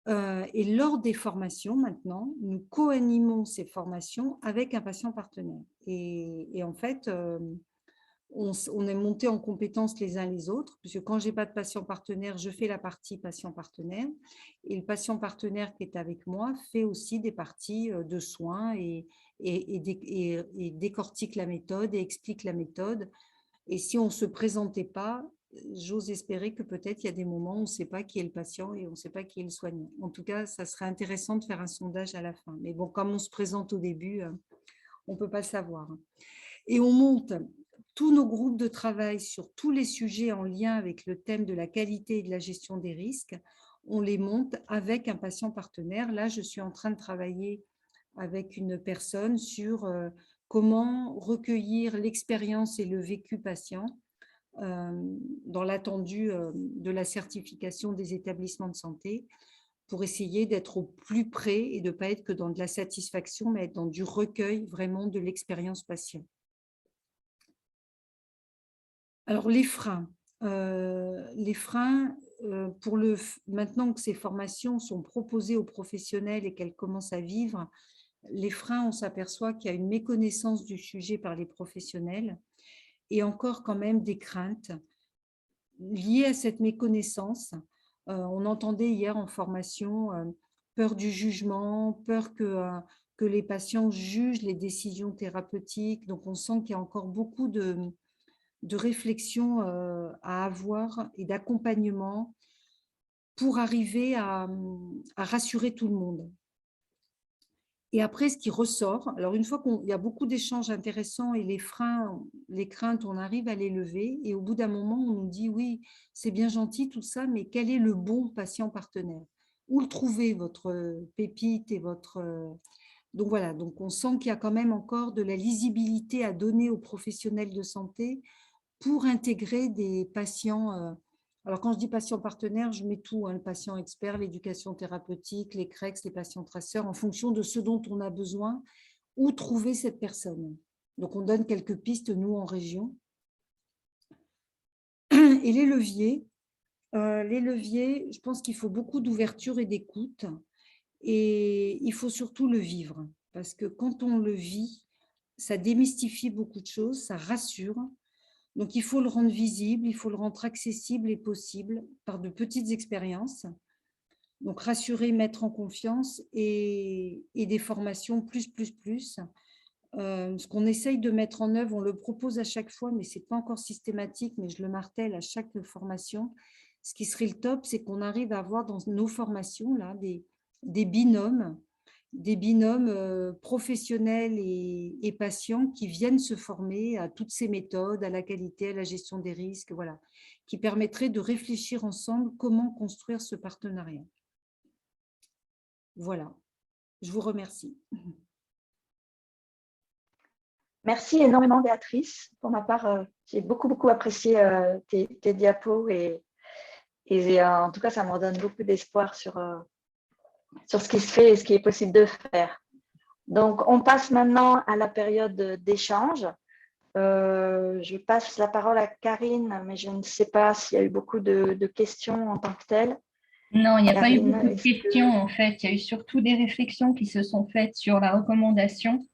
Et lors des formations, maintenant, nous co-animons ces formations avec un patient partenaire. Et en fait, on est monté en compétences les uns les autres, puisque quand je n'ai pas de patient partenaire, je fais la partie patient partenaire. Et le patient partenaire qui est avec moi fait aussi des parties de soins et décortique la méthode et explique la méthode. Et si on ne se présentait pas, j'ose espérer que peut-être il y a des moments où on ne sait pas qui est le patient et on ne sait pas qui est le soignant. En tout cas, ça serait intéressant de faire un sondage à la fin. Mais bon, comme on se présente au début, on ne peut pas le savoir. Et on monte tous nos groupes de travail sur tous les sujets en lien avec le thème de la qualité et de la gestion des risques. On les monte avec un patient partenaire. Là, je suis en train de travailler avec une personne sur comment recueillir l'expérience et le vécu patient dans l'attendu de la certification des établissements de santé pour essayer d'être au plus près et de ne pas être que dans de la satisfaction, mais être dans du recueil vraiment de l'expérience patient. Alors, les freins. Maintenant que ces formations sont proposées aux professionnels et qu'elles commencent à vivre, les freins, on s'aperçoit qu'il y a une méconnaissance du sujet par les professionnels et encore quand même des craintes liées à cette méconnaissance. On entendait hier en formation peur du jugement, peur que les patients jugent les décisions thérapeutiques. Donc, on sent qu'il y a encore beaucoup de réflexion à avoir et d'accompagnement pour arriver à rassurer tout le monde. Et après, ce qui ressort, alors une fois qu'il y a beaucoup d'échanges intéressants et les freins, les craintes, on arrive à les lever et au bout d'un moment, on nous dit oui, c'est bien gentil tout ça, mais quel est le bon patient partenaire? Où le trouver, votre pépite et votre… Donc voilà, donc on sent qu'il y a quand même encore de la lisibilité à donner aux professionnels de santé pour intégrer des patients. Alors, quand je dis patient partenaire, je mets tout, le patient expert, l'éducation thérapeutique, les CREX, les patients traceurs, en fonction de ce dont on a besoin, où trouver cette personne. Donc, on donne quelques pistes, nous, en région. Et les leviers, je pense qu'il faut beaucoup d'ouverture et d'écoute. Et il faut surtout le vivre, parce que quand on le vit, ça démystifie beaucoup de choses, ça rassure. Donc, il faut le rendre visible, il faut le rendre accessible et possible par de petites expériences. Donc, rassurer, mettre en confiance et des formations plus. Ce qu'on essaye de mettre en œuvre, on le propose à chaque fois, mais ce n'est pas encore systématique, mais je le martèle à chaque formation. Ce qui serait le top, c'est qu'on arrive à avoir dans nos formations là, des binômes professionnels et patients qui viennent se former à toutes ces méthodes, à la qualité, à la gestion des risques, voilà, qui permettraient de réfléchir ensemble comment construire ce partenariat. Voilà, je vous remercie. Merci énormément, Béatrice. Pour ma part, j'ai beaucoup apprécié tes diapos et en tout cas, ça me redonne beaucoup d'espoir sur ce qui se fait et ce qui est possible de faire. Donc, on passe maintenant à la période d'échange. Je passe la parole à Karine, mais je ne sais pas s'il y a eu beaucoup de questions en tant que telles. Non, il n'y a pas eu beaucoup de questions en fait. Il y a eu surtout des réflexions qui se sont faites sur la recommandation,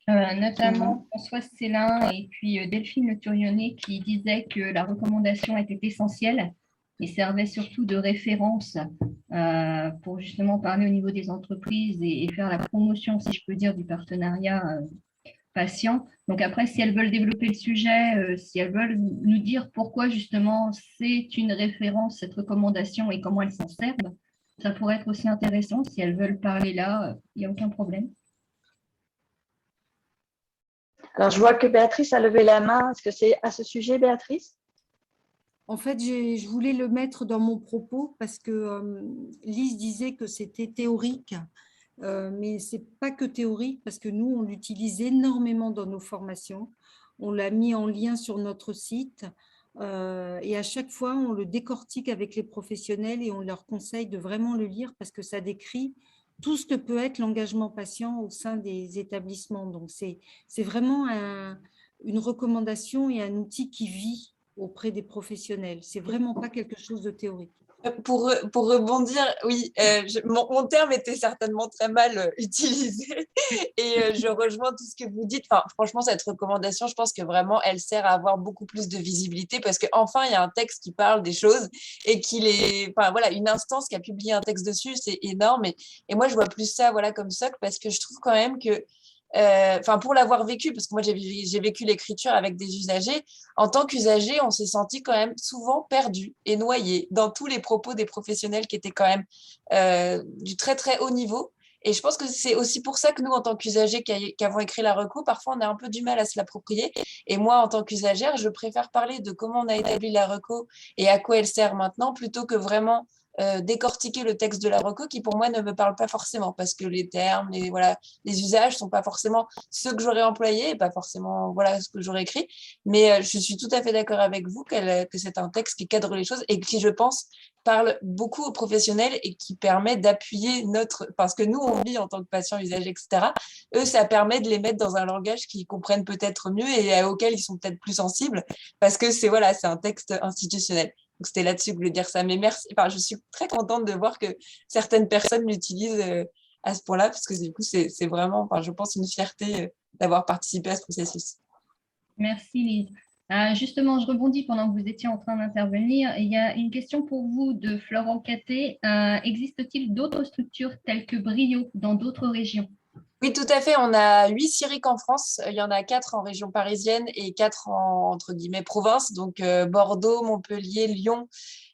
notamment Françoise Célin et puis Delphine Le Turionnet qui disaient que la recommandation était essentielle et servait surtout de référence pour justement parler au niveau des entreprises et faire la promotion, si je peux dire, du partenariat patient. Donc après, si elles veulent développer le sujet, si elles veulent nous dire pourquoi justement c'est une référence, cette recommandation et comment elles s'en servent, ça pourrait être aussi intéressant. Si elles veulent parler là, il n'y a aucun problème. Alors, je vois que Béatrice a levé la main. Est-ce que c'est à ce sujet, Béatrice? En fait, je voulais le mettre dans mon propos parce que Lise disait que c'était théorique, mais ce n'est pas que théorique parce que nous, on l'utilise énormément dans nos formations. On l'a mis en lien sur notre site et à chaque fois, on le décortique avec les professionnels et on leur conseille de vraiment le lire parce que ça décrit tout ce que peut être l'engagement patient au sein des établissements. Donc, c'est vraiment une recommandation et un outil qui vit auprès des professionnels. C'est vraiment pas quelque chose de théorique. Pour rebondir, oui, mon terme était certainement très mal utilisé et je rejoins tout ce que vous dites. Enfin, franchement, cette recommandation, je pense que vraiment, elle sert à avoir beaucoup plus de visibilité parce qu'enfin, il y a un texte qui parle des choses et enfin, voilà, une instance qui a publié un texte dessus, c'est énorme. Et moi, je vois plus ça voilà, comme socle parce que je trouve quand même que enfin pour l'avoir vécu, parce que moi j'ai vécu l'écriture avec des usagers, en tant qu'usager, on s'est senti quand même souvent perdu et noyé dans tous les propos des professionnels qui étaient quand même du très très haut niveau. Et je pense que c'est aussi pour ça que nous, en tant qu'usagers qui avons écrit la reco, parfois on a un peu du mal à se l'approprier. Et moi, en tant qu'usagère, je préfère parler de comment on a établi la reco et à quoi elle sert maintenant, plutôt que vraiment décortiquer le texte de la reco qui, pour moi, ne me parle pas forcément, parce que les termes, voilà, les usages ne sont pas forcément ceux que j'aurais employés, et pas forcément voilà, ce que j'aurais écrit. Mais je suis tout à fait d'accord avec vous que c'est un texte qui cadre les choses et qui, je pense, parle beaucoup aux professionnels et qui permet d'appuyer parce que nous, on vit en tant que patients, usagers, etc. Eux, ça permet de les mettre dans un langage qu'ils comprennent peut-être mieux et auquel ils sont peut-être plus sensibles, parce que c'est un texte institutionnel. Donc, c'était là-dessus que je voulais dire ça. Mais merci. Enfin, je suis très contente de voir que certaines personnes l'utilisent à ce point-là, parce que du coup, c'est vraiment, enfin, je pense, une fierté d'avoir participé à ce processus. Merci Lise. Justement, je rebondis pendant que vous étiez en train d'intervenir. Il y a une question pour vous de Florent Caté. Existe-t-il d'autres structures telles que Brio dans d'autres régions? Oui, tout à fait. On a 8 CIRIC en France. Il y en a 4 en région parisienne et 4 en, entre guillemets, province. Donc, Bordeaux, Montpellier, Lyon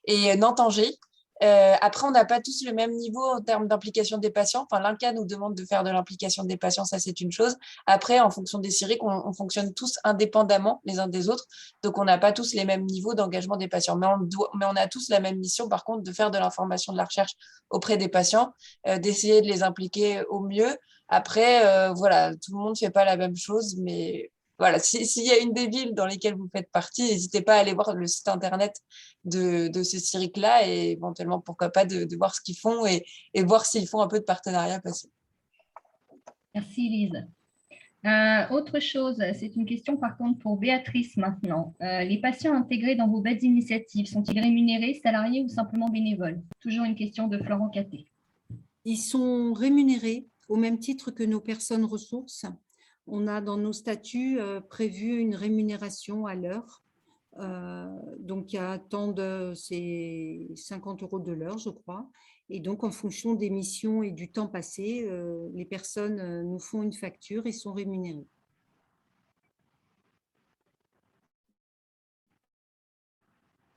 et Nantes-Angers. Après, on n'a pas tous le même niveau en termes d'implication des patients. Enfin, l'INCa nous demande de faire de l'implication des patients, ça c'est une chose. Après, en fonction des CIRIC, on fonctionne tous indépendamment les uns des autres. Donc, on n'a pas tous les mêmes niveaux d'engagement des patients. Mais on a tous la même mission, par contre, de faire de l'information, de la recherche auprès des patients, d'essayer de les impliquer au mieux. Après, voilà, tout le monde ne fait pas la même chose, mais voilà, s'il y a une des villes dans lesquelles vous faites partie, n'hésitez pas à aller voir le site internet de ce CIRIC-là et éventuellement, pourquoi pas, de voir ce qu'ils font et voir s'ils font un peu de partenariat passé. Merci Lise. Autre chose, c'est une question par contre pour Béatrice maintenant. Les patients intégrés dans vos belles initiatives sont-ils rémunérés, salariés ou simplement bénévoles? Toujours une question de Florent Caté. Ils sont rémunérés au même titre que nos personnes ressources. On a dans nos statuts prévu une rémunération à l'heure. Donc, il y a c'est 50 € de l'heure, je crois. Et donc, en fonction des missions et du temps passé, les personnes nous font une facture et sont rémunérées.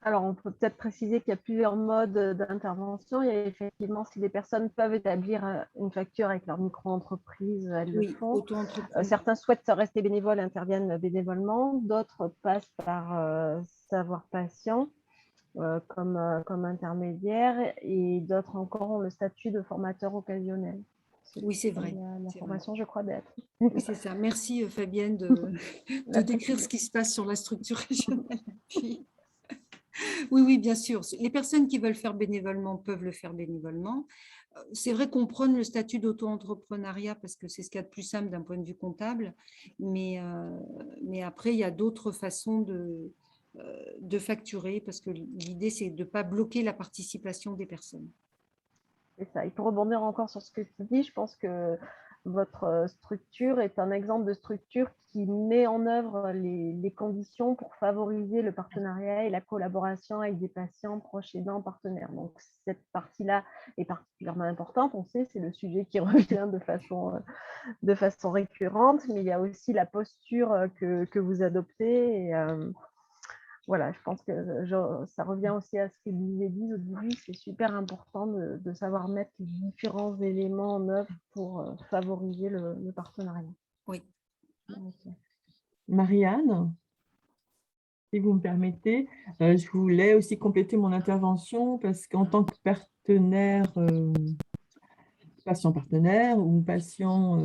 Alors, on peut peut-être préciser qu'il y a plusieurs modes d'intervention. Il y a effectivement, si les personnes peuvent établir une facture avec leur micro-entreprise, elles le font. Auto-entreprise. Certains souhaitent rester bénévoles, interviennent bénévolement. D'autres passent par Savoir Patient comme intermédiaire. Et d'autres encore ont le statut de formateur occasionnel. Oui, c'est vrai. La formation, je crois, d'être. Oui, c'est ça. Merci Fabienne de décrire ce qui se passe sur la structure régionale. Oui, bien sûr. Les personnes qui veulent faire bénévolement peuvent le faire bénévolement. C'est vrai qu'on prône le statut d'auto-entrepreneuriat parce que c'est ce qu'il y a de plus simple d'un point de vue comptable, mais après, il y a d'autres façons de facturer parce que l'idée, c'est de ne pas bloquer la participation des personnes. C'est ça. Il faut rebondir encore sur ce que tu dis. Je pense que votre structure est un exemple de structure qui met en œuvre les conditions pour favoriser le partenariat et la collaboration avec des patients, proches aidants, partenaires. Donc, cette partie-là est particulièrement importante. On sait, c'est le sujet qui revient de façon récurrente, mais il y a aussi la posture que vous adoptez. Voilà, je pense que ça revient aussi à ce que disait Lise au début. C'est super important de savoir mettre les différents éléments en œuvre pour favoriser le partenariat. Oui. Marianne, si vous me permettez, je voulais aussi compléter mon intervention parce qu'en tant que partenaire, patient partenaire ou patient,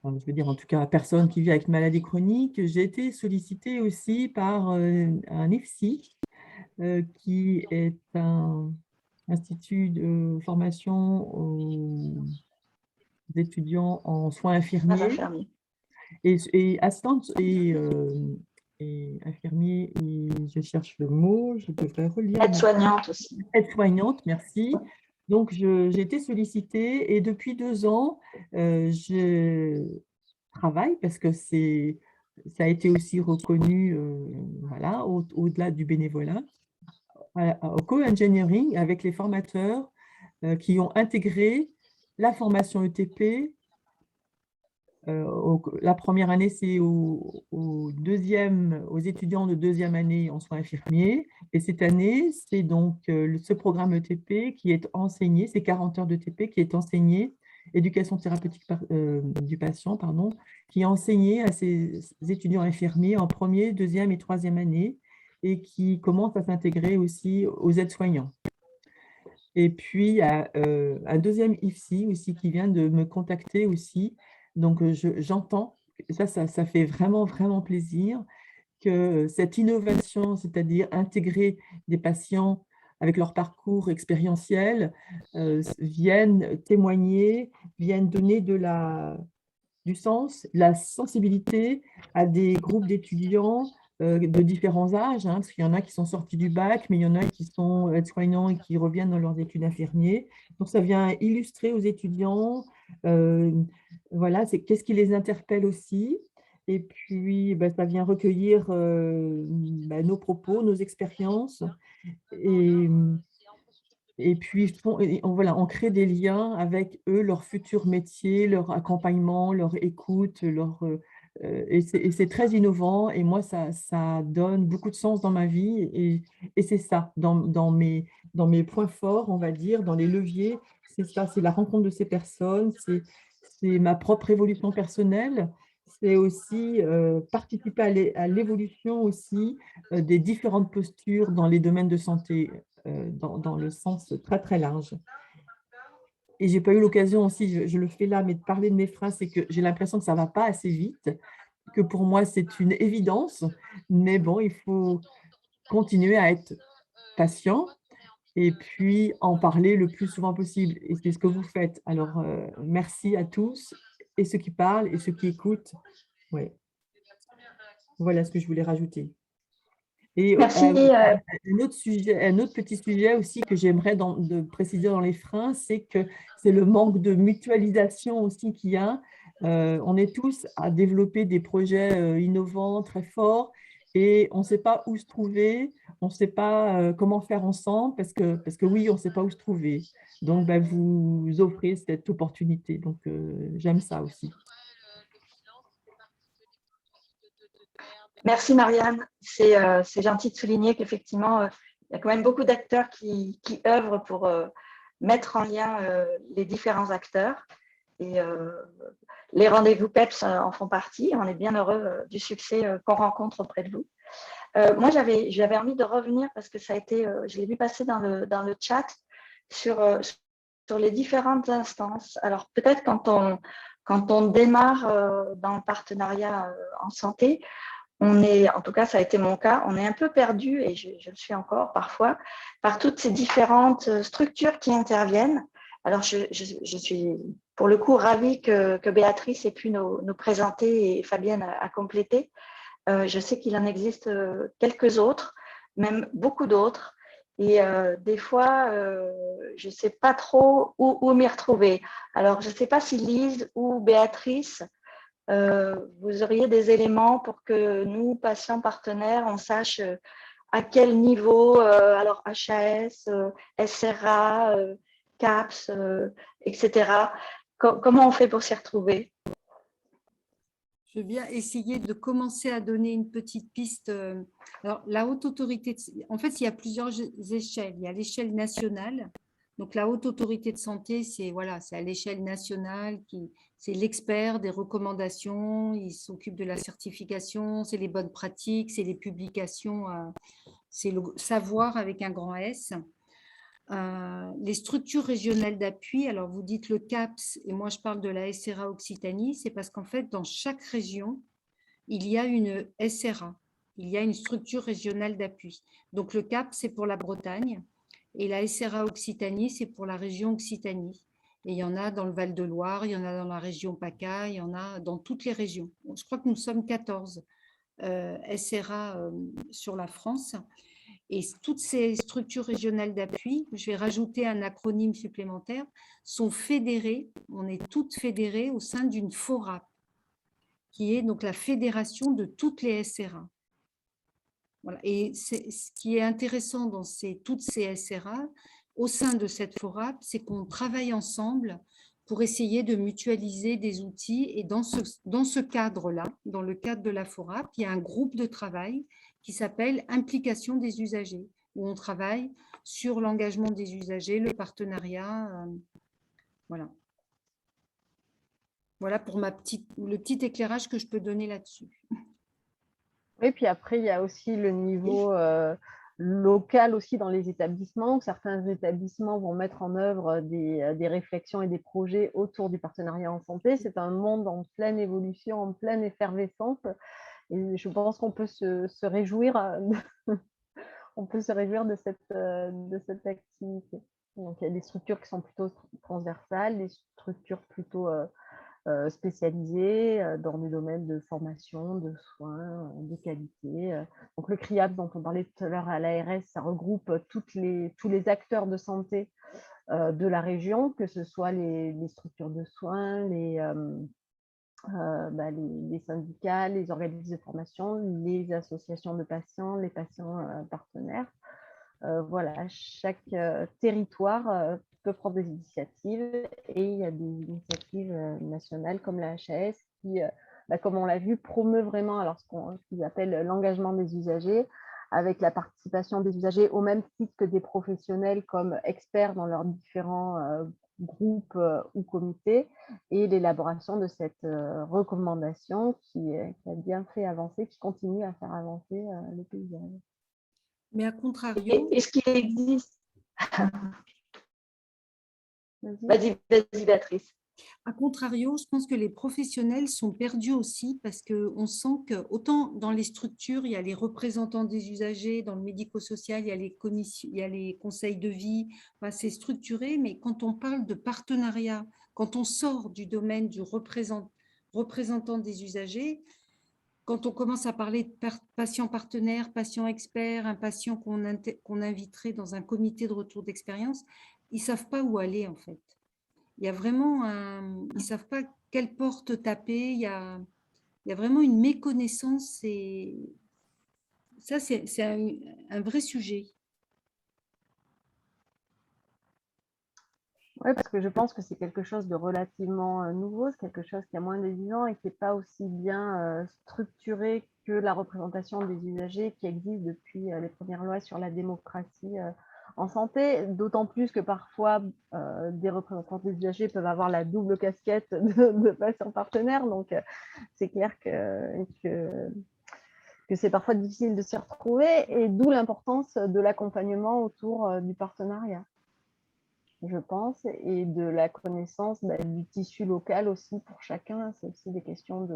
enfin, je veux dire en tout cas personne qui vit avec maladie chronique, j'ai été sollicitée aussi par un IFSI qui est un institut de formation aux étudiants en soins Un infirmiers infirmier. et assistante et infirmier, et je cherche le mot, je devrais relire. Aide-soignante aussi. Aide-soignante, merci. Donc, j'ai été sollicitée et depuis 2 ans, je travaille parce que ça a été aussi reconnu, voilà, au-delà du bénévolat, au co-engineering avec les formateurs qui ont intégré la formation ETP. La première année, c'est aux étudiants de deuxième année en soins infirmiers. Et cette année, c'est donc ce programme ETP qui est enseigné, c'est 40 heures d'ETP qui est enseigné, éducation thérapeutique du patient, pardon, qui est enseigné à ces étudiants infirmiers en première, deuxième et troisième année et qui commence à s'intégrer aussi aux aides-soignants. Et puis, il y a un deuxième IFSI aussi qui vient de me contacter aussi. Donc, j'entends, ça fait vraiment, vraiment plaisir que cette innovation, c'est-à-dire intégrer des patients avec leur parcours expérientiel, viennent témoigner, viennent donner du sens, la sensibilité à des groupes d'étudiants de différents âges, hein, parce qu'il y en a qui sont sortis du bac, mais il y en a qui sont aides-soignants et qui reviennent dans leurs études infirmiers. Donc, ça vient illustrer aux étudiants, voilà, c'est qu'est-ce qui les interpelle aussi. Et puis, ben, ça vient recueillir ben, nos propos, nos expériences. Et puis, voilà, on crée des liens avec eux, leur futur métier, leur accompagnement, leur écoute, et c'est très innovant. Et moi, ça donne beaucoup de sens dans ma vie. Et c'est ça, dans mes points forts, on va dire, dans les leviers, c'est ça, c'est la rencontre de ces personnes, c'est ma propre évolution personnelle. C'est aussi participer à l'évolution aussi des différentes postures dans les domaines de santé. Dans le sens très, très large. Et je n'ai pas eu l'occasion aussi, je le fais là, mais de parler de mes freins, c'est que j'ai l'impression que ça ne va pas assez vite, que pour moi, c'est une évidence. Mais bon, il faut continuer à être patient et puis en parler le plus souvent possible. Et c'est ce que vous faites. Alors, merci à tous, et ceux qui parlent et ceux qui écoutent. Ouais. Voilà ce que je voulais rajouter. Et Merci. un autre petit sujet aussi que j'aimerais de préciser dans les freins, c'est que c'est le manque de mutualisation aussi qu'il y a. On est tous à développer des projets innovants, très forts, et on ne sait pas où se trouver, on ne sait pas comment faire ensemble, parce que oui, on ne sait pas où se trouver. Donc, ben, vous offrez cette opportunité. Donc, j'aime ça aussi. Merci Marianne, c'est gentil de souligner qu'effectivement, il y a quand même beaucoup d'acteurs qui œuvrent pour mettre en lien les différents acteurs. Et les rendez-vous PEPS en font partie. On est bien heureux du succès qu'on rencontre auprès de vous. Moi, j'avais envie de revenir parce que ça a été, je l'ai vu passer dans le chat sur les différentes instances. Alors peut-être quand on démarre dans le partenariat en santé, on est, en tout cas, ça a été mon cas, on est un peu perdu, et je le suis encore parfois, par toutes ces différentes structures qui interviennent. Alors, je suis pour le coup ravie que Béatrice ait pu nous présenter et Fabienne a complété. Je sais qu'il en existe quelques autres, même beaucoup d'autres. Et des fois, je ne sais pas trop où m'y retrouver. Alors, je ne sais pas si Lise ou Béatrice, vous auriez des éléments pour que nous, patients partenaires, on sache à quel niveau, alors HAS, SRA, CAPS, etc. Comment on fait pour s'y retrouver? Je veux bien essayer de commencer à donner une petite piste. Alors, la haute autorité, en fait, il y a plusieurs échelles. Il y a l'échelle nationale. Donc, la haute autorité de santé, c'est voilà, à l'échelle nationale qui c'est l'expert des recommandations, il s'occupe de la certification, c'est les bonnes pratiques, c'est les publications, c'est le savoir avec un grand S. Les structures régionales d'appui, alors vous dites le CAPS et moi je parle de la SRA Occitanie, c'est parce qu'en fait dans chaque région, il y a une SRA, il y a une structure régionale d'appui. Donc le CAPS c'est pour la Bretagne et la SRA Occitanie c'est pour la région Occitanie. Et il y en a dans le Val-de-Loire, il y en a dans la région PACA, il y en a dans toutes les régions. Je crois que nous sommes 14 SRA sur la France. Et toutes ces structures régionales d'appui, je vais rajouter un acronyme supplémentaire, sont fédérées, on est toutes fédérées au sein d'une FORAP, qui est donc la fédération de toutes les SRA. Voilà. Et ce qui est intéressant dans toutes ces SRA, au sein de cette FORAP, c'est qu'on travaille ensemble pour essayer de mutualiser des outils. Et dans ce cadre-là, dans le cadre de la FORAP, il y a un groupe de travail qui s'appelle Implication des usagers, où on travaille sur l'engagement des usagers, le partenariat. Voilà. Voilà pour le petit éclairage que je peux donner là-dessus. Oui, puis après, il y a aussi le niveau local aussi dans les établissements, où certains établissements vont mettre en œuvre des réflexions et des projets autour du partenariat en santé. C'est un monde en pleine évolution, en pleine effervescence. Et je pense qu'on peut se réjouir, de cette activité. Donc, il y a des structures qui sont plutôt transversales, des structures plutôt spécialisées dans des domaines de formation, de soins, de qualité. Donc, le CRIAP dont on parlait tout à l'heure à l'ARS, ça regroupe tous les acteurs de santé de la région, que ce soit les structures de soins, les syndicats, les organismes de formation, les associations de patients, les patients partenaires. Voilà, chaque territoire peut prendre des initiatives et il y a des initiatives nationales comme la HAS qui, comme on l'a vu, promeut vraiment alors ce qu'ils appellent l'engagement des usagers, avec la participation des usagers au même titre que des professionnels comme experts dans leurs différents groupes ou comités, et l'élaboration de cette recommandation qui a bien fait avancer, qui continue à faire avancer le paysage. Mais à contrario… Est-ce qu'il existe… Vas-y, Béatrice. À contrario, je pense que les professionnels sont perdus aussi parce qu'on sent que autant dans les structures, il y a les représentants des usagers, dans le médico-social, il y a les commissions, il y a les conseils de vie, enfin, c'est structuré, mais quand on parle de partenariat, quand on sort du domaine du représentant des usagers, quand on commence à parler de patient partenaire, patient expert, un patient qu'on inviterait dans un comité de retour d'expérience, ils ne savent pas où aller en fait. Il y a vraiment ils ne savent pas quelle porte taper, il y a vraiment une méconnaissance et ça, c'est un vrai sujet. Oui, parce que je pense que c'est quelque chose de relativement nouveau, c'est quelque chose qui a moins de 10 ans et qui n'est pas aussi bien structuré que la représentation des usagers qui existe depuis les premières lois sur la démocratie en santé, d'autant plus que parfois des représentants des usagers peuvent avoir la double casquette de patients partenaires, donc c'est clair que c'est parfois difficile de s'y retrouver, et d'où l'importance de l'accompagnement autour du partenariat, je pense, et de la connaissance du tissu local aussi pour chacun. C'est aussi des questions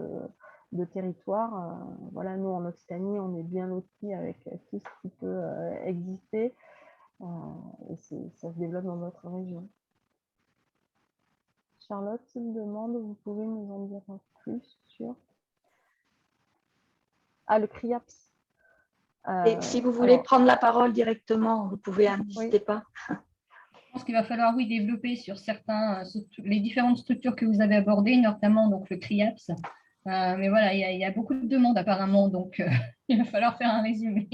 de territoire. Voilà, nous en Occitanie, on est bien lotis avec tout ce qui peut exister, et ça se développe dans notre région. Charlotte me demande, vous pouvez nous en dire plus sur… Ah, le CRIAPS. Et si vous voulez prendre la parole directement, vous pouvez, n'hésitez pas. Je pense qu'il va falloir, oui, développer sur les différentes structures que vous avez abordées, notamment donc, le CRIAPS. Mais voilà, il y a beaucoup de demandes apparemment, donc il va falloir faire un résumé.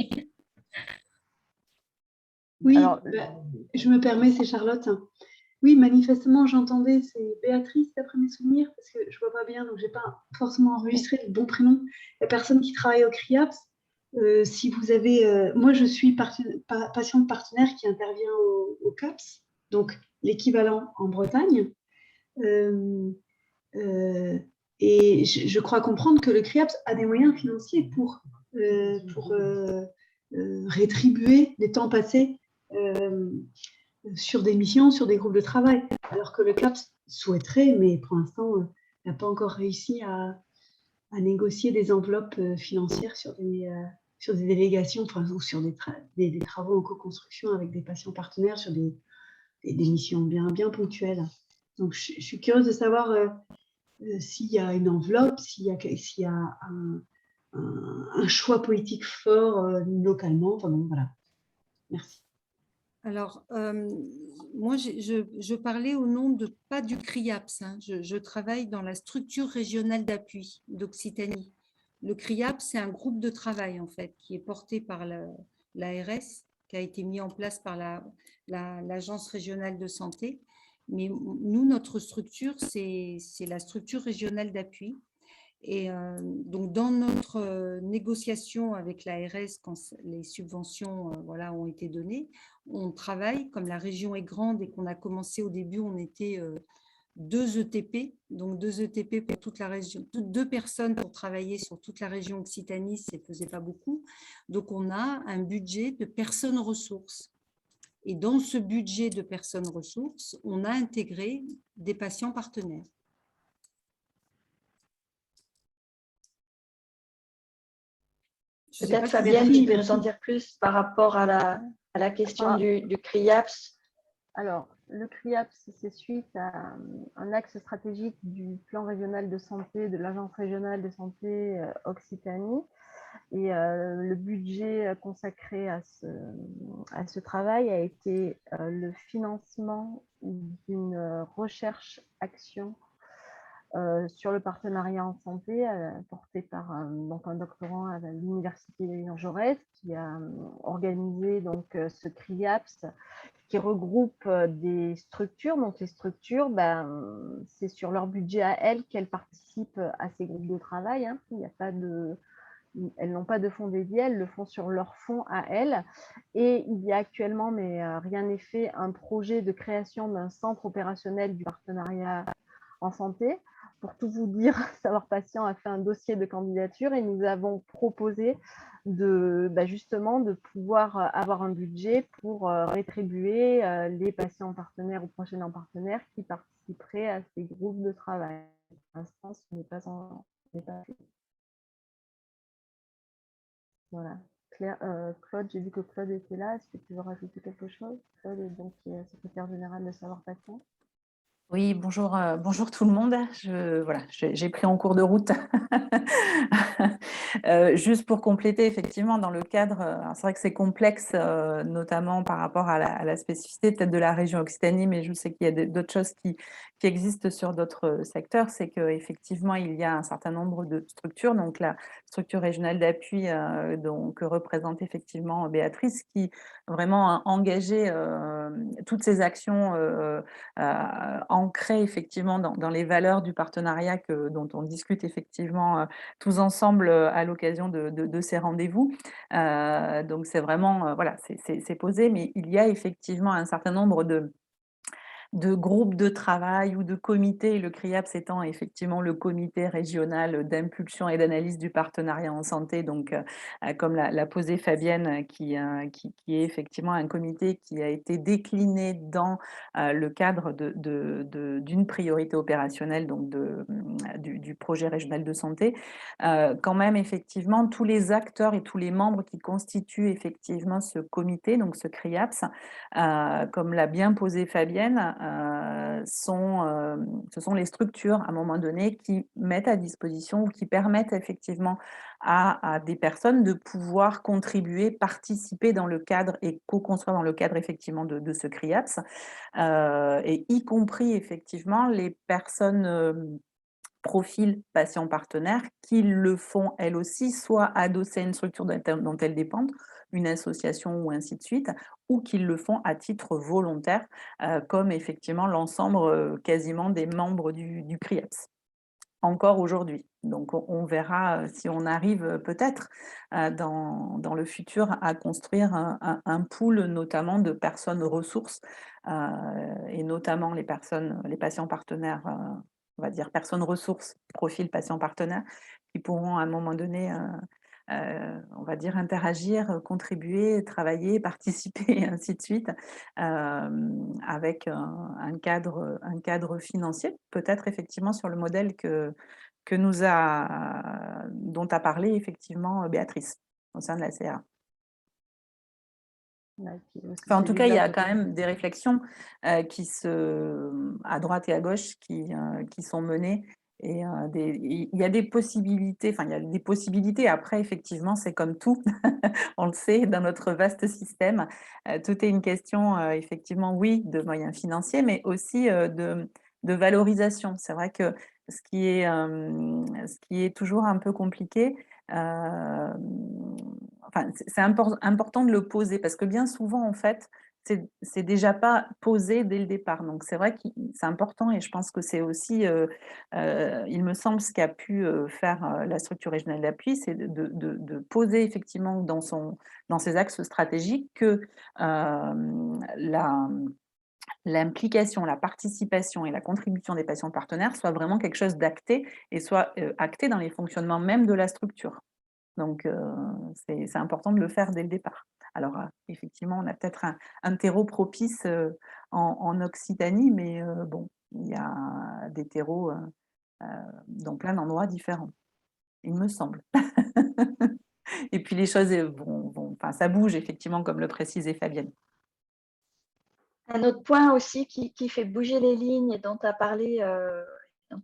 Oui, alors, je me permets, c'est Charlotte. Oui, manifestement, j'entendais, c'est Béatrice d'après mes souvenirs, parce que je ne vois pas bien, donc je n'ai pas forcément enregistré le bon prénom. La personne qui travaille au CRIAPS, si vous avez… moi, je suis patiente partenaire qui intervient au CAPS, donc l'équivalent en Bretagne. Et je crois comprendre que le CRIAPS a des moyens financiers pour rétribuer les temps passés sur des missions, sur des groupes de travail, alors que le CAPS souhaiterait, mais pour l'instant, n'a pas encore réussi à négocier des enveloppes financières sur des délégations, ou sur des travaux en co-construction avec des patients partenaires sur des missions bien ponctuelles. Donc, je suis curieuse de savoir s'il y a une enveloppe, s'il y a un choix politique fort localement. Enfin bon, voilà. Merci. Alors, moi, je parlais au nom pas du CRIAPS. Hein. Je travaille dans la structure régionale d'appui d'Occitanie. Le CRIAPS, c'est un groupe de travail, en fait, qui est porté par l'ARS, qui a été mis en place par l'Agence régionale de santé. Mais nous, notre structure, c'est la structure régionale d'appui. Et donc, dans notre négociation avec l'ARS, quand les subventions voilà, ont été données, on travaille, comme la région est grande et qu'on a commencé au début, on était 2 ETP, donc 2 ETP pour toute la région, 2 personnes pour travailler sur toute la région Occitanie, ça ne faisait pas beaucoup. Donc, on a un budget de personnes ressources. Et dans ce budget de personnes ressources, on a intégré des patients partenaires. Peut-être Fabienne, tu veux nous en dire plus par rapport à la question du CRIAPS. Alors, le CRIAPS, c'est suite à un axe stratégique du plan régional de santé de l'Agence régionale de santé Occitanie. Et le budget consacré à ce travail a été le financement d'une recherche-action sur le partenariat en santé porté par donc un doctorant à l'université de Lyon Jaurès qui a organisé donc ce CRIAPS qui regroupe des structures. Donc les structures, c'est sur leur budget à elles qu'elles participent à ces groupes de travail. Hein. Il n'y a pas de Elles n'ont pas de fonds dédiés, elles le font sur leur fonds à elles. Et il y a actuellement, mais rien n'est fait, un projet de création d'un centre opérationnel du partenariat en santé. Pour tout vous dire, Savoir Patient a fait un dossier de candidature et nous avons proposé justement de pouvoir avoir un budget pour rétribuer les patients partenaires ou prochainement partenaires qui participeraient à ces groupes de travail. Pour l'instant, ce n'est pas fait. Voilà. Claude, j'ai vu que Claude était là. Est-ce que tu veux rajouter quelque chose? Claude est donc secrétaire général de Savoir Patient. Oui, bonjour, bonjour tout le monde. J'ai pris en cours de route. Juste pour compléter, effectivement, dans le cadre, c'est vrai que c'est complexe, notamment par rapport à la spécificité peut-être de la région Occitanie, mais je sais qu'il y a d'autres choses qui existent sur d'autres secteurs. C'est qu'effectivement, il y a un certain nombre de structures, donc la structure régionale d'appui que représente effectivement Béatrice, qui vraiment a engagé toutes ces actions ancrées effectivement dans les valeurs du partenariat dont on discute effectivement tous ensemble à l'occasion de ces rendez-vous. Donc c'est vraiment, c'est posé, mais il y a effectivement un certain nombre de groupes de travail ou de comités, le CRIAPS étant effectivement le comité régional d'impulsion et d'analyse du partenariat en santé, donc comme l'a posé Fabienne, qui est effectivement un comité qui a été décliné dans le cadre d'une priorité opérationnelle, donc du projet régional de santé. Quand même, effectivement, tous les acteurs et tous les membres qui constituent effectivement ce comité, donc ce CRIAPS, comme l'a bien posé Fabienne, ce sont les structures à un moment donné qui mettent à disposition ou qui permettent effectivement à des personnes de pouvoir contribuer, participer dans le cadre et co-construire dans le cadre effectivement de ce CRIAPS, et y compris effectivement les personnes profil patient partenaire qui le font elles aussi, soit adossées à une structure dont elles dépendent, une association ou ainsi de suite, ou qu'ils le font à titre volontaire, comme effectivement l'ensemble quasiment des membres du CRIAPS, encore aujourd'hui. Donc on verra si on arrive peut-être dans le futur à construire un pool notamment de personnes ressources, et notamment les patients partenaires on va dire, personnes ressources, profil patient partenaire, qui pourront à un moment donné, on va dire, interagir, contribuer, travailler, participer, et ainsi de suite, avec un cadre financier, peut-être effectivement sur le modèle dont a parlé effectivement Béatrice, au sein de la CA. Enfin, en tout cas, il y a quand même des réflexions à droite et à gauche qui sont menées. Et il y a des possibilités, enfin, il y a des possibilités. Après, effectivement, c'est comme tout, on le sait, dans notre vaste système. Tout est une question, effectivement, oui, de moyens financiers, mais aussi de valorisation. C'est vrai que ce qui est toujours un peu compliqué, enfin, c'est important de le poser parce que bien souvent, en fait, c'est déjà pas posé dès le départ. Donc, c'est vrai que c'est important et je pense que c'est aussi, il me semble, ce qu'a pu faire la structure régionale d'appui, c'est de poser effectivement dans ses axes stratégiques que l'implication, la participation et la contribution des patients partenaires soit vraiment quelque chose d'acté et soit acté dans les fonctionnements même de la structure. Donc, c'est important de le faire dès le départ. Alors, effectivement, on a peut-être un terreau propice en Occitanie, mais bon, il y a des terreaux dans plein d'endroits différents, il me semble. Et puis, les choses enfin, ça bouge, effectivement, comme le précisait Fabienne. Un autre point aussi qui fait bouger les lignes et dont a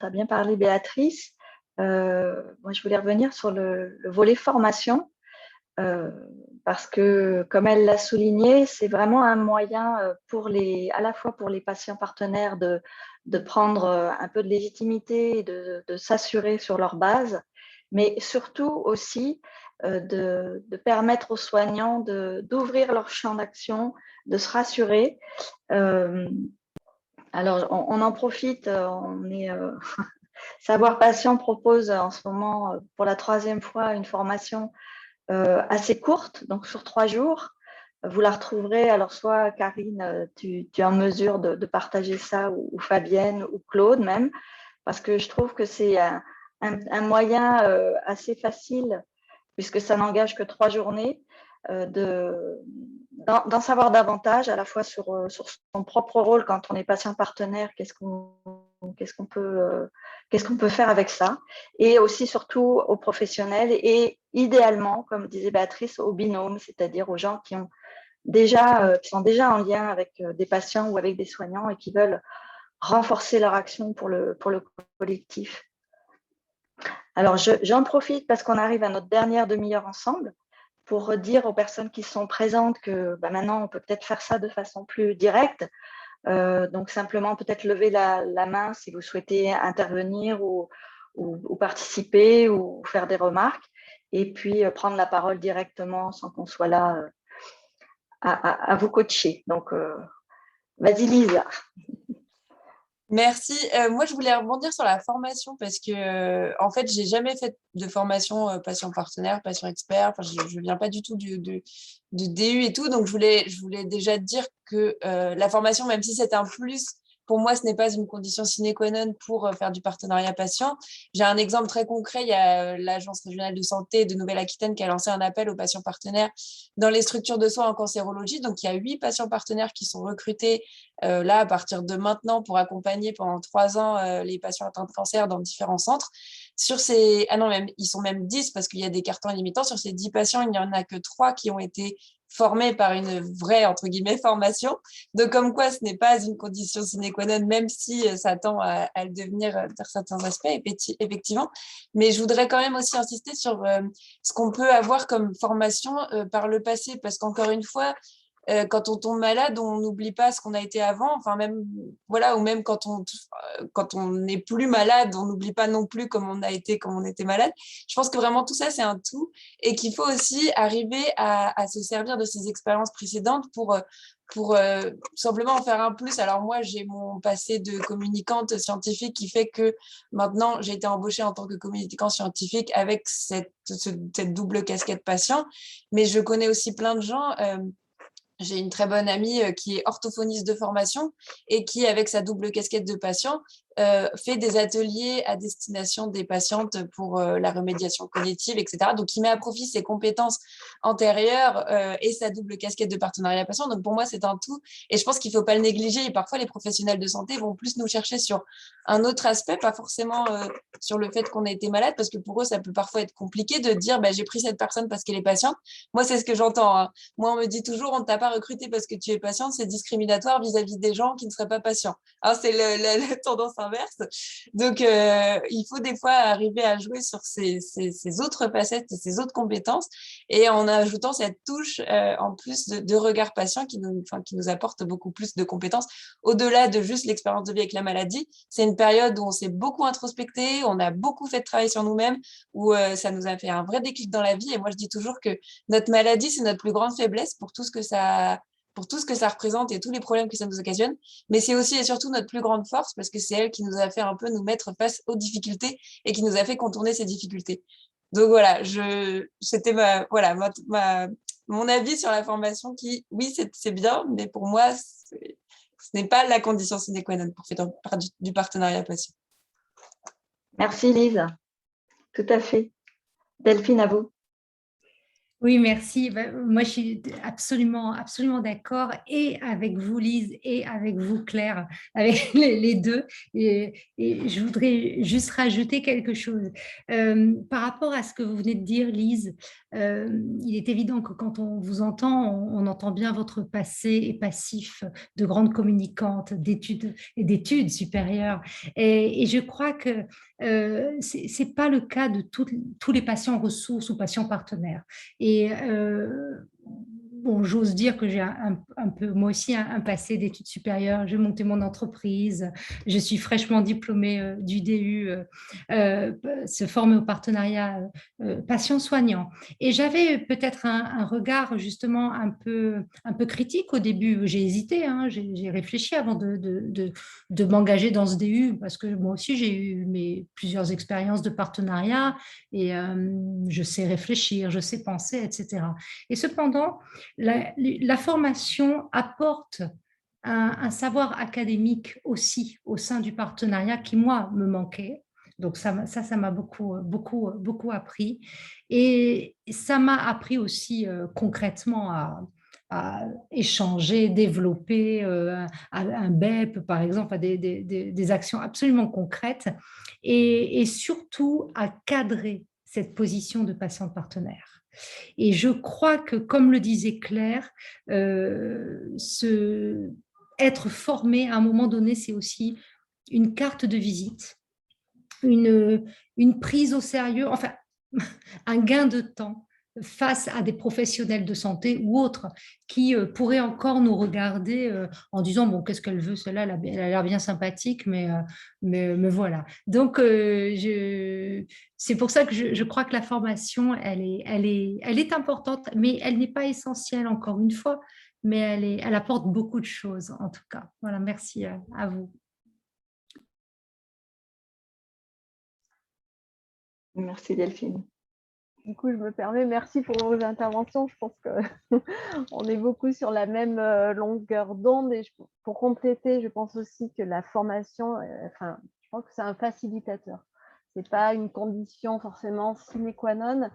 bien parlé Béatrice, moi je voulais revenir sur le volet formation, parce que, comme elle l'a souligné, c'est vraiment un moyen à la fois pour les patients partenaires de prendre un peu de légitimité et de s'assurer sur leur base, mais surtout aussi de permettre aux soignants d'ouvrir leur champ d'action, de se rassurer. Alors, on en profite, Savoir Patient propose en ce moment, pour la 3e fois, une formation assez courte, donc sur 3 jours. Vous la retrouverez, alors soit Karine, tu es en mesure de partager ça, ou Fabienne, ou Claude même, parce que je trouve que c'est un moyen assez facile, puisque ça n'engage que 3 journées, d'en savoir davantage, à la fois sur son propre rôle quand on est patient partenaire, qu'est-ce qu'on peut faire avec ça, et aussi surtout aux professionnels, et idéalement, comme disait Béatrice, aux binômes, c'est-à-dire aux gens qui sont déjà en lien avec des patients ou avec des soignants et qui veulent renforcer leur action pour le collectif. Alors, j'en profite parce qu'on arrive à notre dernière demi-heure ensemble pour dire aux personnes qui sont présentes que maintenant, on peut peut-être faire ça de façon plus directe. Donc, simplement, peut-être lever la main si vous souhaitez intervenir ou participer ou faire des remarques, et puis prendre la parole directement sans qu'on soit là à vous coacher. Donc, vas-y, Lisa. Merci. Moi, je voulais rebondir sur la formation parce que, en fait, j'ai jamais fait de formation patient partenaire, patient expert. Enfin, je viens pas du tout du DU et tout. Donc, je voulais déjà dire que la formation, même si c'est un plus, pour moi, ce n'est pas une condition sine qua non pour faire du partenariat patient. J'ai un exemple très concret. Il y a l'Agence régionale de santé de Nouvelle-Aquitaine qui a lancé un appel aux patients partenaires dans les structures de soins en cancérologie. Donc, il y a 8 patients partenaires qui sont recrutés là, à partir de maintenant, pour accompagner pendant 3 ans les patients atteints de cancer dans différents centres. Ils sont même 10 parce qu'il y a des cartons limitants. Sur ces 10 patients, il n'y en a que 3 qui ont été formés par une vraie, entre guillemets, formation. Donc, comme quoi, ce n'est pas une condition sine qua non, même si ça tend à le devenir sur certains aspects, effectivement. Mais je voudrais quand même aussi insister sur ce qu'on peut avoir comme formation par le passé, parce qu'encore une fois, quand on tombe malade, on n'oublie pas ce qu'on a été avant, enfin même voilà, ou même quand on n'est plus malade, on n'oublie pas non plus comment on a été quand on était malade. Je pense que vraiment tout ça c'est un tout et qu'il faut aussi arriver à se servir de ces expériences précédentes pour simplement en faire un plus. Alors moi, j'ai mon passé de communicante scientifique qui fait que maintenant, j'ai été embauchée en tant que communicante scientifique avec cette double casquette patient, mais je connais aussi plein de gens. J'ai une très bonne amie qui est orthophoniste de formation et qui, avec sa double casquette de patient, fait des ateliers à destination des patientes pour la remédiation cognitive, etc. Donc, il met à profit ses compétences antérieures et sa double casquette de partenariat patient. Donc, pour moi, c'est un tout. Et je pense qu'il ne faut pas le négliger. Et parfois, les professionnels de santé vont plus nous chercher sur un autre aspect, pas forcément sur le fait qu'on a été malade, parce que pour eux, ça peut parfois être compliqué de dire bah, j'ai pris cette personne parce qu'elle est patiente. Moi, c'est ce que j'entends. Hein. Moi, on me dit toujours on ne t'a pas recruté parce que tu es patiente, c'est discriminatoire vis-à-vis des gens qui ne seraient pas patients. Alors, c'est la tendance inverse. Donc, il faut des fois arriver à jouer sur ces autres facettes et ces autres compétences et en ajoutant cette touche en plus de regard patient qui nous apporte beaucoup plus de compétences au-delà de juste l'expérience de vie avec la maladie. C'est une période où on s'est beaucoup introspecté, on a beaucoup fait de travail sur nous-mêmes, où ça nous a fait un vrai déclic dans la vie. Et moi, je dis toujours que notre maladie, c'est notre plus grande faiblesse pour tout ce que ça représente et tous les problèmes que ça nous occasionne. Mais c'est aussi et surtout notre plus grande force parce que c'est elle qui nous a fait un peu nous mettre face aux difficultés et qui nous a fait contourner ces difficultés. Donc voilà, c'était mon avis sur la formation qui, oui, c'est bien, mais pour moi, ce n'est pas la condition sine qua non pour faire du partenariat patient. Merci Lise, tout à fait. Delphine, à vous. Oui, merci. Moi, je suis absolument d'accord et avec vous, Lise, et avec vous, Claire, avec les deux. Et je voudrais juste rajouter quelque chose. Par rapport à ce que vous venez de dire, Lise, il est évident que quand on vous entend, on entend bien votre passé et passif de grande communicante, d'études supérieures. Et je crois que ce n'est pas le cas de tous les patients ressources ou patients partenaires. Et bon, j'ose dire que j'ai un peu, moi aussi, un passé d'études supérieures. J'ai monté mon entreprise. Je suis fraîchement diplômée du DU, se former au partenariat patient-soignant. Et j'avais peut-être un regard justement un peu critique au début. J'ai hésité, hein, j'ai réfléchi avant de m'engager dans ce DU parce que moi aussi, j'ai eu plusieurs expériences de partenariat et je sais réfléchir, je sais penser, etc. Et cependant, la formation apporte un savoir académique aussi au sein du partenariat qui, moi, me manquait. Donc ça m'a beaucoup appris. Et ça m'a appris aussi concrètement à échanger, développer un BEP, par exemple, à des actions absolument concrètes et surtout à cadrer cette position de patient partenaire. Et je crois que, comme le disait Claire, être formé à un moment donné, c'est aussi une carte de visite, une prise au sérieux, enfin, un gain de temps face à des professionnels de santé ou autres qui pourraient encore nous regarder en disant bon, qu'est-ce qu'elle veut, celle-là, elle a l'air bien sympathique, mais voilà. Donc, c'est pour ça que je crois que la formation, elle est importante, mais elle n'est pas essentielle, encore une fois, mais elle apporte beaucoup de choses, en tout cas. Voilà, merci à vous. Merci Delphine. Du coup, je me permets, merci pour vos interventions. Je pense qu'on est beaucoup sur la même longueur d'onde. Et pour compléter, je pense aussi que la formation, je pense que c'est un facilitateur. Ce n'est pas une condition forcément sine qua non.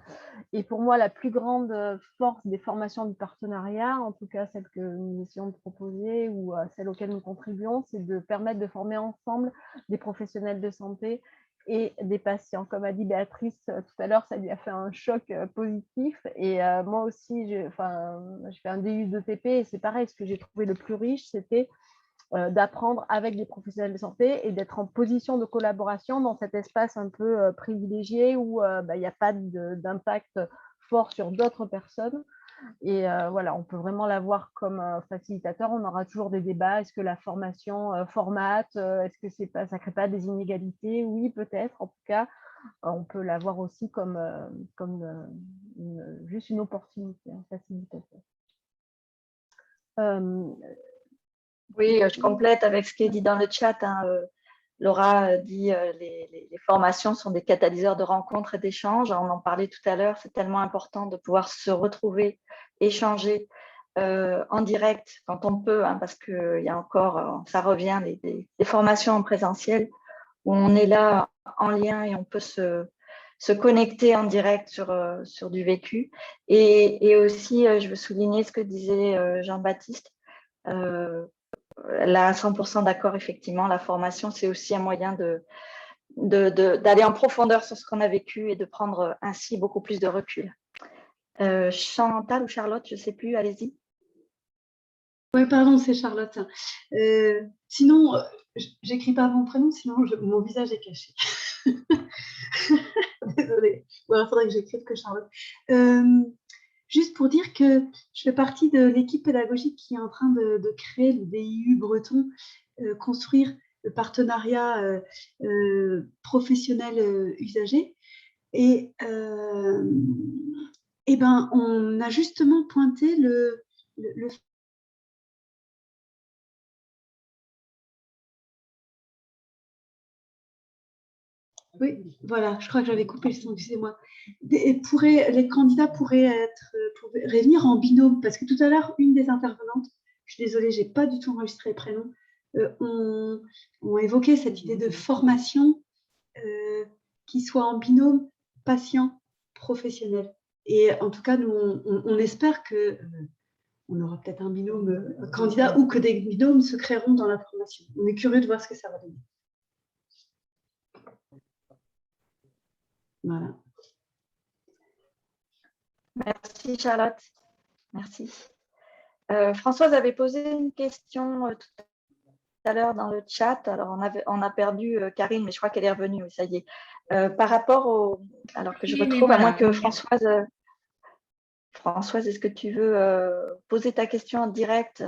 Et pour moi, la plus grande force des formations du partenariat, en tout cas celles que nous essayons de proposer ou celles auxquelles nous contribuons, c'est de permettre de former ensemble des professionnels de santé et des patients. Comme a dit Béatrice tout à l'heure, ça lui a fait un choc positif. Et moi aussi, j'ai fait un DU d'ETP et c'est pareil, ce que j'ai trouvé le plus riche, c'était d'apprendre avec des professionnels de santé et d'être en position de collaboration dans cet espace un peu privilégié où il n'y a pas d'impact fort sur d'autres personnes. Et voilà, on peut vraiment l'avoir comme facilitateur. On aura toujours des débats. Est-ce que la formation formate, est-ce que ça ne crée pas des inégalités? Oui, peut-être. En tout cas, on peut l'avoir aussi comme juste une opportunité, un facilitateur. Oui, je complète avec ce qui est dit dans le chat. Hein. Laura dit les formations sont des catalyseurs de rencontres et d'échanges. On en parlait tout à l'heure, c'est tellement important de pouvoir se retrouver, échanger en direct quand on peut, hein, parce qu'il y a encore, ça revient, des formations en présentiel où on est là en lien et on peut se connecter en direct sur du vécu. Et aussi, je veux souligner ce que disait Jean-Baptiste. Là, à 100% d'accord, effectivement, la formation, c'est aussi un moyen d'aller en profondeur sur ce qu'on a vécu et de prendre ainsi beaucoup plus de recul. Chantal ou Charlotte, je ne sais plus, allez-y. Oui, pardon, c'est Charlotte. Sinon, j'écris pas mon prénom, sinon mon visage est caché. Désolée. Bon, alors, il faudrait que j'écrive que Charlotte. Juste pour dire que je fais partie de l'équipe pédagogique qui est en train de créer le DIU breton, construire le partenariat professionnel usager. Et ben, on a justement pointé le Oui, voilà, je crois que j'avais coupé le son, excusez-moi. Les candidats pourraient venir en binôme, parce que tout à l'heure, une des intervenantes, je suis désolée, je n'ai pas du tout enregistré le prénom, ont évoqué cette idée de formation qui soit en binôme patient-professionnel. Et en tout cas, nous, on espère que on aura peut-être un binôme candidat ou que des binômes se créeront dans la formation. On est curieux de voir ce que ça va donner. Voilà. Merci Charlotte. Merci. Françoise avait posé une question tout à l'heure dans le chat. Alors on a perdu Karine, mais je crois qu'elle est revenue. Ça y est. Par rapport au, alors que je retrouve, voilà, à moins que Françoise, est-ce que tu veux poser ta question en direct?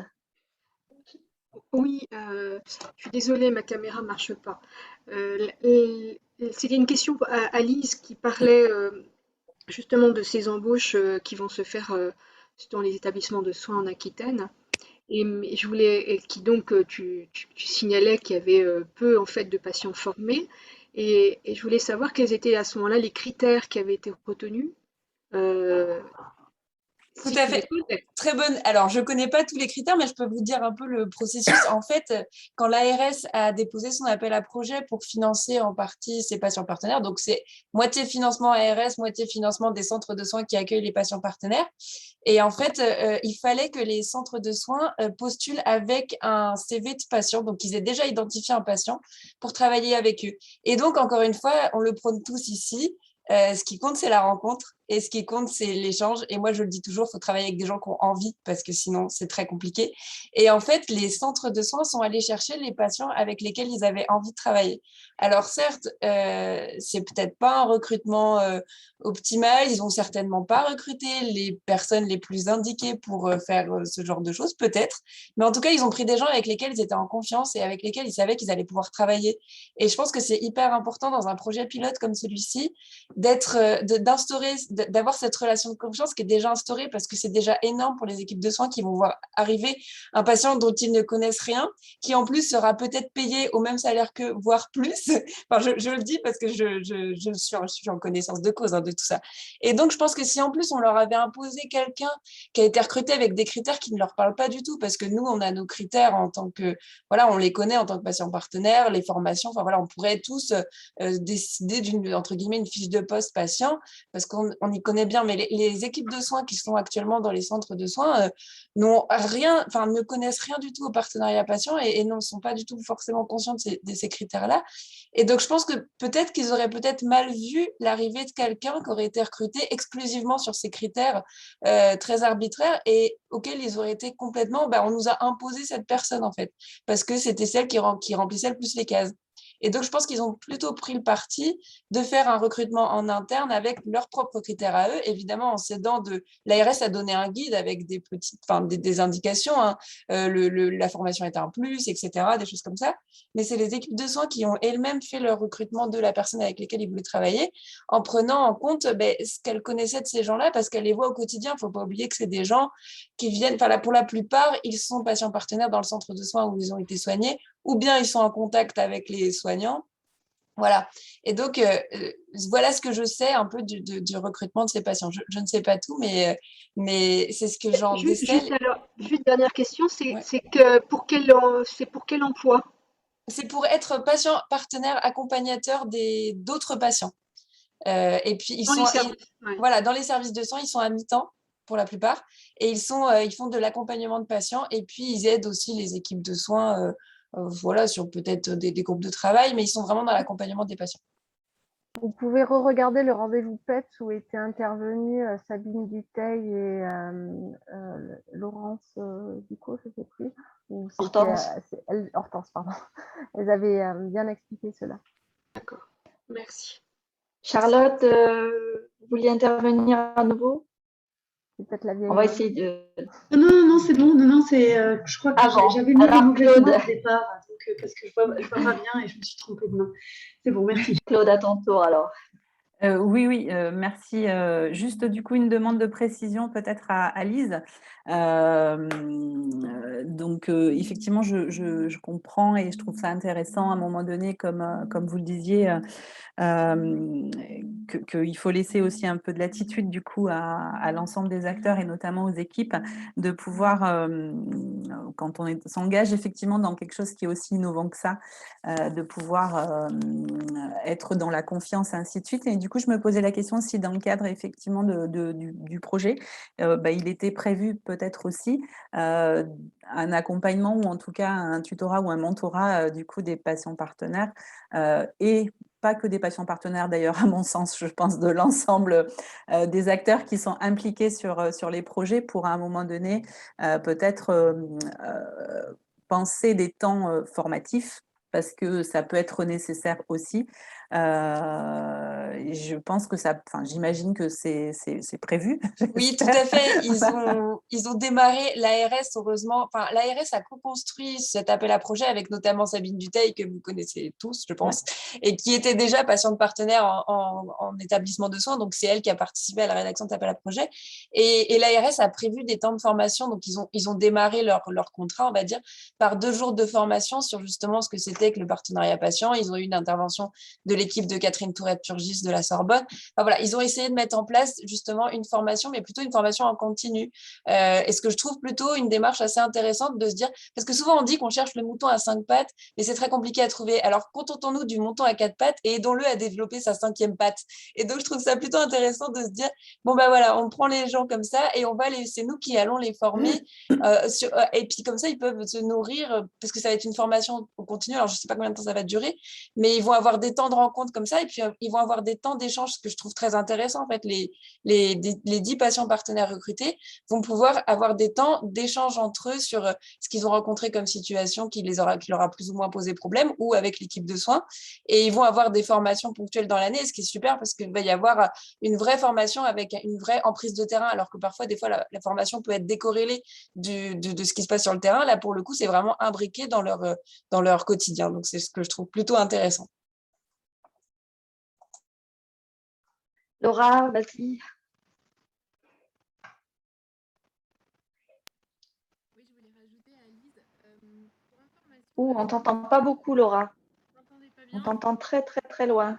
Oui, je suis désolée, ma caméra ne marche pas. C'était une question à Lise qui parlait justement de ces embauches qui vont se faire dans les établissements de soins en Aquitaine. Et je voulais, et qui donc tu signalais qu'il y avait peu en fait de patients formés. Et je voulais savoir quels étaient à ce moment-là les critères qui avaient été retenus. Tout à fait. Très bonne. Alors, je ne connais pas tous les critères, mais je peux vous dire un peu le processus. En fait, quand l'ARS a déposé son appel à projet pour financer en partie ses patients partenaires, donc c'est moitié financement ARS, moitié financement des centres de soins qui accueillent les patients partenaires. Et en fait, il fallait que les centres de soins postulent avec un CV de patient, donc ils aient déjà identifié un patient pour travailler avec eux. Et donc, encore une fois, on le prône tous ici. Ce qui compte, c'est la rencontre et ce qui compte, c'est l'échange. Et moi, je le dis toujours, il faut travailler avec des gens qui ont envie parce que sinon, c'est très compliqué. Et en fait, les centres de soins sont allés chercher les patients avec lesquels ils avaient envie de travailler. Alors certes, c'est peut-être pas un recrutement optimal. Ils n'ont certainement pas recruté les personnes les plus indiquées pour faire ce genre de choses, peut-être. Mais en tout cas, ils ont pris des gens avec lesquels ils étaient en confiance et avec lesquels ils savaient qu'ils allaient pouvoir travailler. Et je pense que c'est hyper important dans un projet pilote comme celui-ci d'instaurer, d'avoir cette relation de confiance qui est déjà instaurée parce que c'est déjà énorme pour les équipes de soins qui vont voir arriver un patient dont ils ne connaissent rien, qui en plus sera peut-être payé au même salaire que, voire plus. Enfin, je le dis parce que je suis en connaissance de cause de tout ça. Et donc, je pense que si en plus on leur avait imposé quelqu'un qui a été recruté avec des critères qui ne leur parlent pas du tout, parce que nous, on a nos critères en tant que, voilà, on les connaît en tant que patient partenaire, les formations, enfin voilà, on pourrait tous décider d'une, entre guillemets, une fiche de poste patient, parce qu'on y connaît bien, mais les équipes de soins qui sont actuellement dans les centres de soins n'ont rien, enfin ne connaissent rien du tout au partenariat patient et ne sont pas du tout forcément conscients de ces critères-là. Et donc je pense que peut-être qu'ils auraient peut-être mal vu l'arrivée de quelqu'un qui aurait été recruté exclusivement sur ces critères très arbitraires et auxquels ils auraient été complètement, on nous a imposé cette personne en fait, parce que c'était celle qui remplissait le plus les cases. Et donc, je pense qu'ils ont plutôt pris le parti de faire un recrutement en interne avec leurs propres critères à eux, évidemment en s'aidant de… L'ARS a donné un guide avec des petites, enfin, des indications, la formation est un plus, etc., des choses comme ça. Mais c'est les équipes de soins qui ont elles-mêmes fait leur recrutement de la personne avec laquelle ils voulaient travailler en prenant en compte ce qu'elles connaissaient de ces gens-là parce qu'elles les voient au quotidien. Il ne faut pas oublier que c'est des gens qui viennent, pour la plupart, ils sont patients partenaires dans le centre de soins où ils ont été soignés ou bien ils sont en contact avec les soignants. Voilà. Et donc, voilà ce que je sais un peu du recrutement de ces patients. Je ne sais pas tout, mais c'est ce que j'en décèle. Juste dernière question, c'est que pour quel emploi? c'est pour être patient, partenaire, accompagnateur d'autres patients. Et puis, voilà, dans les services de soins, ils sont à mi-temps pour la plupart. Et ils font de l'accompagnement de patients. Et puis, ils aident aussi les équipes de soins voilà, sur peut-être des groupes de travail, mais ils sont vraiment dans l'accompagnement des patients. Vous pouvez re-regarder le rendez-vous PEPS où étaient intervenues Sabine Dutheil et Laurence Ducot, je ne sais plus. Hortense. Hortense, pardon. Elles avaient bien expliqué cela. D'accord, merci. Charlotte, vous vouliez intervenir à nouveau? C'est peut-être la vieille. On va essayer de... Non, c'est bon. Non, je crois que j'avais mis les mauvaises mains au départ, donc, parce que je vois pas bien et je me suis trompée de main. C'est bon, merci. Claude, à ton tour alors. Oui, merci. Juste du coup, une demande de précision peut-être à Lise. Donc, effectivement, je comprends et je trouve ça intéressant à un moment donné, comme vous le disiez, qu'il faut laisser aussi un peu de latitude du coup à l'ensemble des acteurs et notamment aux équipes de pouvoir, quand on s'engage effectivement dans quelque chose qui est aussi innovant que ça, de pouvoir être dans la confiance et ainsi de suite. Et du coup, je me posais la question si dans le cadre effectivement du projet, il était prévu peut-être aussi un accompagnement ou en tout cas un tutorat ou un mentorat du coup des patients partenaires et pas que des patients partenaires d'ailleurs, à mon sens, je pense, de l'ensemble des acteurs qui sont impliqués sur les projets pour à un moment donné peut-être penser des temps formatifs parce que ça peut être nécessaire aussi. Je pense que ça, enfin, j'imagine que c'est prévu. Oui, tout à fait. Ils ont démarré l'ARS, heureusement. Enfin, l'ARS a co-construit cet appel à projet avec notamment Sabine Dutheil, que vous connaissez tous, je pense, et qui était déjà patiente partenaire en établissement de soins. Donc, c'est elle qui a participé à la rédaction de cet appel à projet. Et l'ARS a prévu des temps de formation. Donc, ils ont démarré leur contrat, on va dire, par 2 jours de formation sur justement ce que c'était que le partenariat patient. Ils ont eu une intervention de l'équipe de Catherine Tourette-Turgis de la Sorbonne. Enfin, voilà, ils ont essayé de mettre en place justement une formation, mais plutôt une formation en continu. Et ce que je trouve plutôt une démarche assez intéressante de se dire, parce que souvent on dit qu'on cherche le mouton à 5 pattes, mais c'est très compliqué à trouver. Alors contentons-nous du mouton à 4 pattes et aidons-le à développer sa 5e patte. Et donc je trouve ça plutôt intéressant de se dire, bon ben voilà, on prend les gens comme ça et c'est nous qui allons les former. Et puis comme ça, ils peuvent se nourrir, parce que ça va être une formation au continu. Alors je sais pas combien de temps ça va durer, mais ils vont avoir des temps de rencontre comme ça et puis ils vont avoir des temps d'échange, ce que je trouve très intéressant. En fait, les 10 patients partenaires recrutés vont pouvoir avoir des temps d'échange entre eux sur ce qu'ils ont rencontré comme situation qui leur a plus ou moins posé problème ou avec l'équipe de soins. Et ils vont avoir des formations ponctuelles dans l'année, ce qui est super parce qu'il va y avoir une vraie formation avec une vraie emprise de terrain, alors que parfois, des fois, la formation peut être décorrélée de ce qui se passe sur le terrain. Là, pour le coup, c'est vraiment imbriqué dans leur quotidien. Donc, c'est ce que je trouve plutôt intéressant. Laura, vas-y. Oui, je voulais rajouter à Lise. Pour information, On t'entend pas beaucoup, Laura. vous m'entendez pas bien? On t'entend très, très, très loin.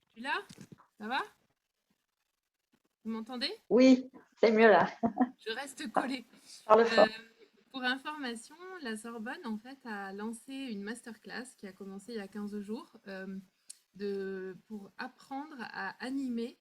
Je suis là? Ça va? Vous m'entendez? Oui, c'est mieux là. Je reste collée. Parle fort. Pour information, la Sorbonne en fait a lancé une masterclass qui a commencé il y a 15 jours pour apprendre à animer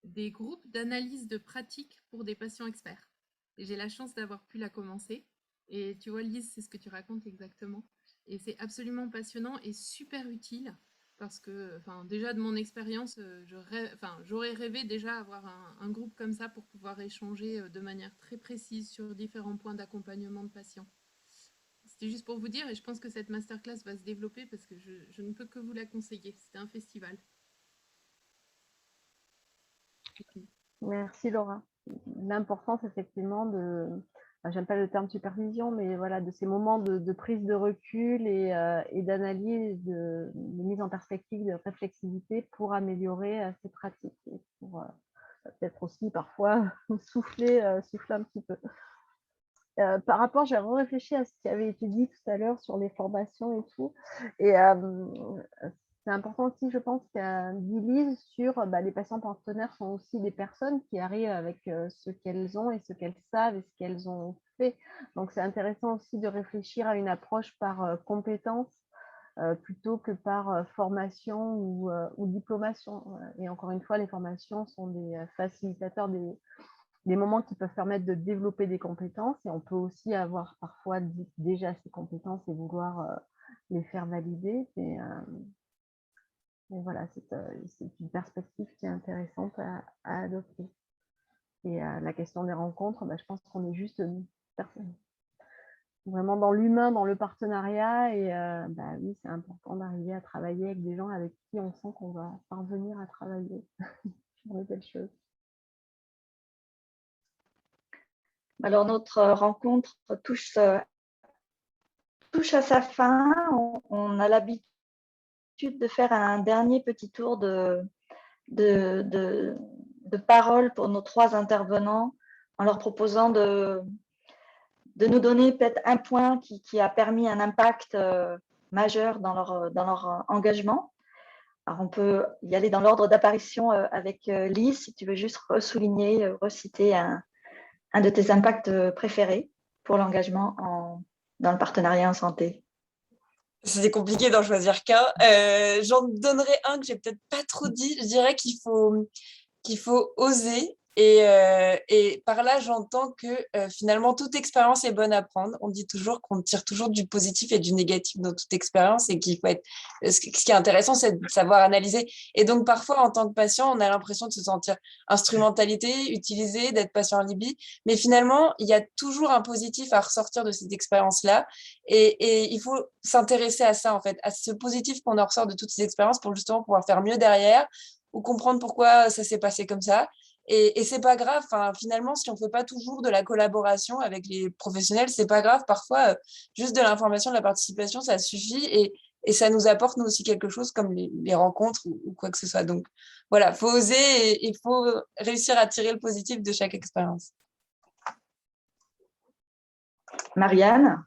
des groupes d'analyse de pratique pour des patients experts. Et j'ai la chance d'avoir pu la commencer. Et tu vois, Lise, c'est ce que tu racontes exactement. Et c'est absolument passionnant et super utile parce que, déjà de mon expérience, j'aurais rêvé déjà avoir un groupe comme ça pour pouvoir échanger de manière très précise sur différents points d'accompagnement de patients. C'était juste pour vous dire, et je pense que cette masterclass va se développer parce que je ne peux que vous la conseiller. C'était un festival. Merci Laura. L'importance effectivement j'aime pas le terme supervision, mais voilà, de ces moments de prise de recul et d'analyse, de mise en perspective, de réflexivité pour améliorer ces pratiques et pour peut-être aussi parfois souffler un petit peu. Par rapport, j'ai réfléchi à ce qui avait été dit tout à l'heure sur les formations et tout. Et c'est important aussi, je pense, qu'il y a dit Lise sur les patients partenaires sont aussi des personnes qui arrivent avec ce qu'elles ont et ce qu'elles savent et ce qu'elles ont fait. Donc, c'est intéressant aussi de réfléchir à une approche par compétence plutôt que par formation ou diplomation. Et encore une fois, les formations sont des facilitateurs, des moments qui peuvent permettre de développer des compétences, et on peut aussi avoir parfois déjà ces compétences et vouloir les faire valider. Et voilà, c'est une perspective qui est intéressante à adopter. Et la question des rencontres, je pense qu'on est juste vraiment dans l'humain, dans le partenariat. Et oui, c'est important d'arriver à travailler avec des gens avec qui on sent qu'on va parvenir à travailler sur de belles choses. Alors, notre rencontre touche à sa fin. On a l'habitude de faire un dernier petit tour de parole pour nos 3 intervenants, en leur proposant de nous donner peut-être un point qui a permis un impact majeur dans leur engagement. Alors, on peut y aller dans l'ordre d'apparition avec Lise, si tu veux juste souligner, reciter un de tes impacts préférés pour l'engagement dans le partenariat en santé. C'était compliqué d'en choisir qu'un. J'en donnerai un que j'ai peut-être pas trop dit. Je dirais qu'il faut oser. Et par là, j'entends que finalement, toute expérience est bonne à prendre. On dit toujours qu'on tire toujours du positif et du négatif dans toute expérience, et qu'il faut être... Ce qui est intéressant, c'est de savoir analyser. Et donc, parfois, en tant que patient, on a l'impression de se sentir instrumentalité, utilisé, d'être patient alibi. Mais finalement, il y a toujours un positif à ressortir de cette expérience-là. Et il faut s'intéresser à ça, en fait, à ce positif qu'on en ressort de toutes ces expériences pour justement pouvoir faire mieux derrière, ou comprendre pourquoi ça s'est passé comme ça. Et c'est pas grave, finalement, si on fait pas toujours de la collaboration avec les professionnels, c'est pas grave. Parfois, juste de l'information, de la participation, ça suffit, et ça nous apporte, nous aussi, quelque chose, comme les rencontres ou quoi que ce soit. Donc, voilà, faut oser, et il faut réussir à tirer le positif de chaque expérience. Marianne?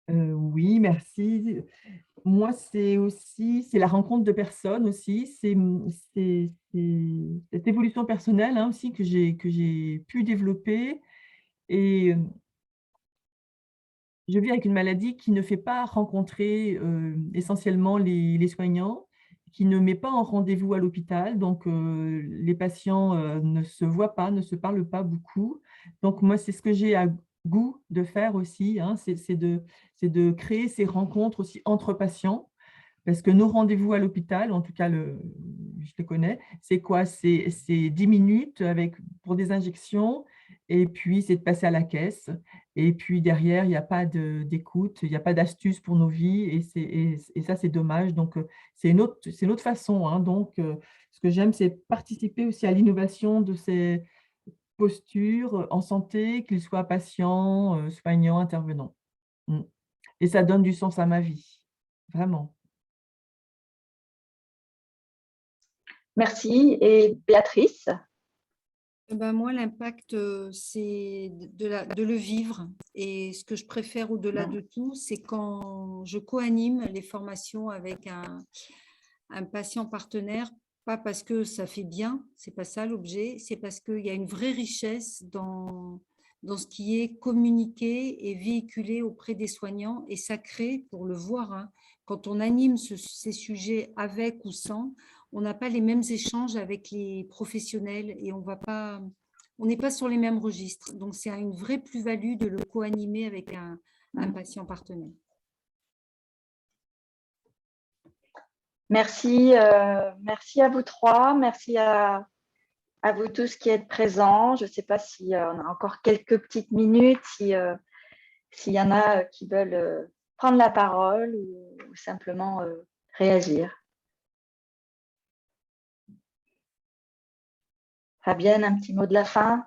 Oui, merci. Moi, c'est la rencontre de personnes aussi, c'est cette évolution personnelle aussi que j'ai pu développer. Et je vis avec une maladie qui ne fait pas rencontrer essentiellement les soignants, qui ne met pas en rendez-vous à l'hôpital. Donc, les patients ne se voient pas, ne se parlent pas beaucoup. Donc, moi, c'est ce que j'ai à goût de faire aussi, c'est de créer ces rencontres aussi entre patients. Parce que nos rendez-vous à l'hôpital, en tout cas, je les connais, c'est quoi? C'est 10 minutes pour des injections, et puis c'est de passer à la caisse. Et puis derrière, il n'y a pas d'écoute, il n'y a pas d'astuce pour nos vies, et ça, c'est dommage. Donc, c'est une autre façon. Donc, ce que j'aime, c'est participer aussi à l'innovation de ces postures en santé, qu'ils soient patients, soignants, intervenants. Et ça donne du sens à ma vie, vraiment. Merci. Et Béatrice? Moi, l'impact, c'est de le vivre. Et ce que je préfère au-delà de tout, c'est quand je co-anime les formations avec un patient partenaire, pas parce que ça fait bien, c'est pas ça l'objet, c'est parce qu'il y a une vraie richesse dans ce qui est communiqué et véhiculé auprès des soignants. Et ça crée, pour le voir, quand on anime ces sujets avec ou sans, on n'a pas les mêmes échanges avec les professionnels, et on n'est pas sur les mêmes registres. Donc, c'est une vraie plus-value de le co-animer avec un patient partenaire. Merci, merci à vous 3, merci à vous tous qui êtes présents. Je ne sais pas si on a encore quelques petites minutes, s'il y en a qui veulent prendre la parole ou simplement réagir. Fabienne, un petit mot de la fin?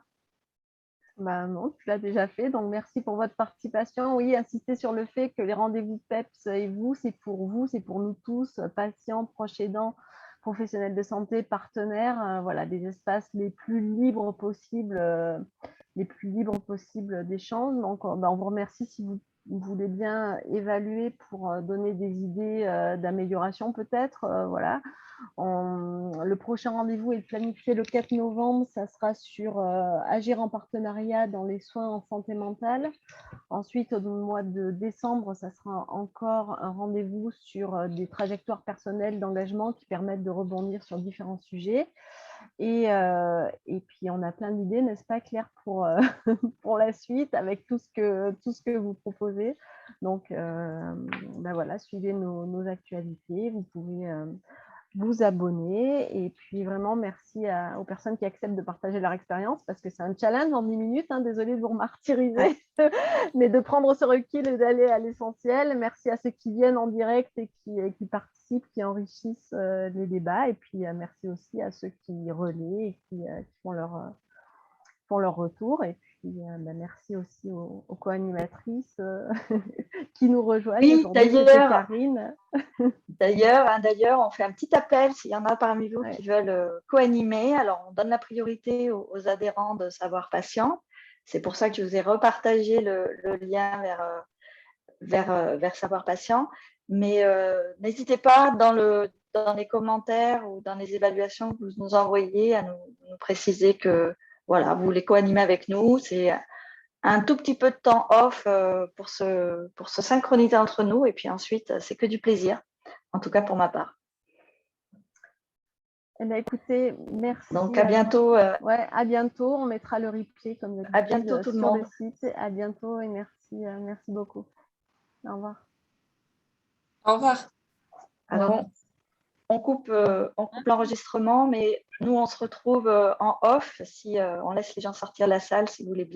Non, tu l'as déjà fait, donc merci pour votre participation. Oui, insister sur le fait que les rendez-vous PEPS et vous, c'est pour nous tous, patients, proches aidants, professionnels de santé, partenaires, voilà, des espaces les plus libres possibles les plus libres possibles d'échange. Donc, on vous remercie si vous voulez bien évaluer pour donner des idées d'amélioration peut-être. Voilà. Le prochain rendez-vous est planifié le 4 novembre. Ça sera sur agir en partenariat dans les soins en santé mentale. Ensuite, au mois de décembre, ça sera encore un rendez-vous sur des trajectoires personnelles d'engagement qui permettent de rebondir sur différents sujets. Et puis, on a plein d'idées, n'est-ce pas, Claire, pour, pour la suite, avec tout ce que vous proposez. Donc, ben voilà, suivez nos actualités. Vous pouvez vous abonner. Et puis, vraiment, merci aux personnes qui acceptent de partager leur expérience, parce que c'est un challenge en 10 minutes. Hein, désolée de vous martyriser, mais de prendre ce recul et d'aller à l'essentiel. Merci à ceux qui viennent en direct et qui participent, qui enrichissent les débats. Et puis, merci aussi à ceux qui relaient et qui font leur retour. Et puis, merci aussi aux co-animatrices qui nous rejoignent. Oui, aujourd'hui, Karine. D'ailleurs, on fait un petit appel s'il y en a parmi vous qui veulent co-animer. Alors, on donne la priorité aux adhérents de Savoir Patient. C'est pour ça que je vous ai repartagé le lien vers Savoir Patient. Mais n'hésitez pas dans les commentaires ou dans les évaluations que vous nous envoyez à nous préciser que voilà, vous voulez co-animer avec nous. C'est un tout petit peu de temps off pour se synchroniser entre nous. Et puis ensuite, c'est que du plaisir, en tout cas pour ma part. Eh bien, écoutez, merci. Donc, à bientôt. Ouais, à bientôt. On mettra le replay comme à bientôt tout le monde. Sur le site. À bientôt et merci beaucoup. Au revoir. Au revoir. Alors, on coupe l'enregistrement, mais nous, on se retrouve en off si on laisse les gens sortir de la salle, si vous voulez bien.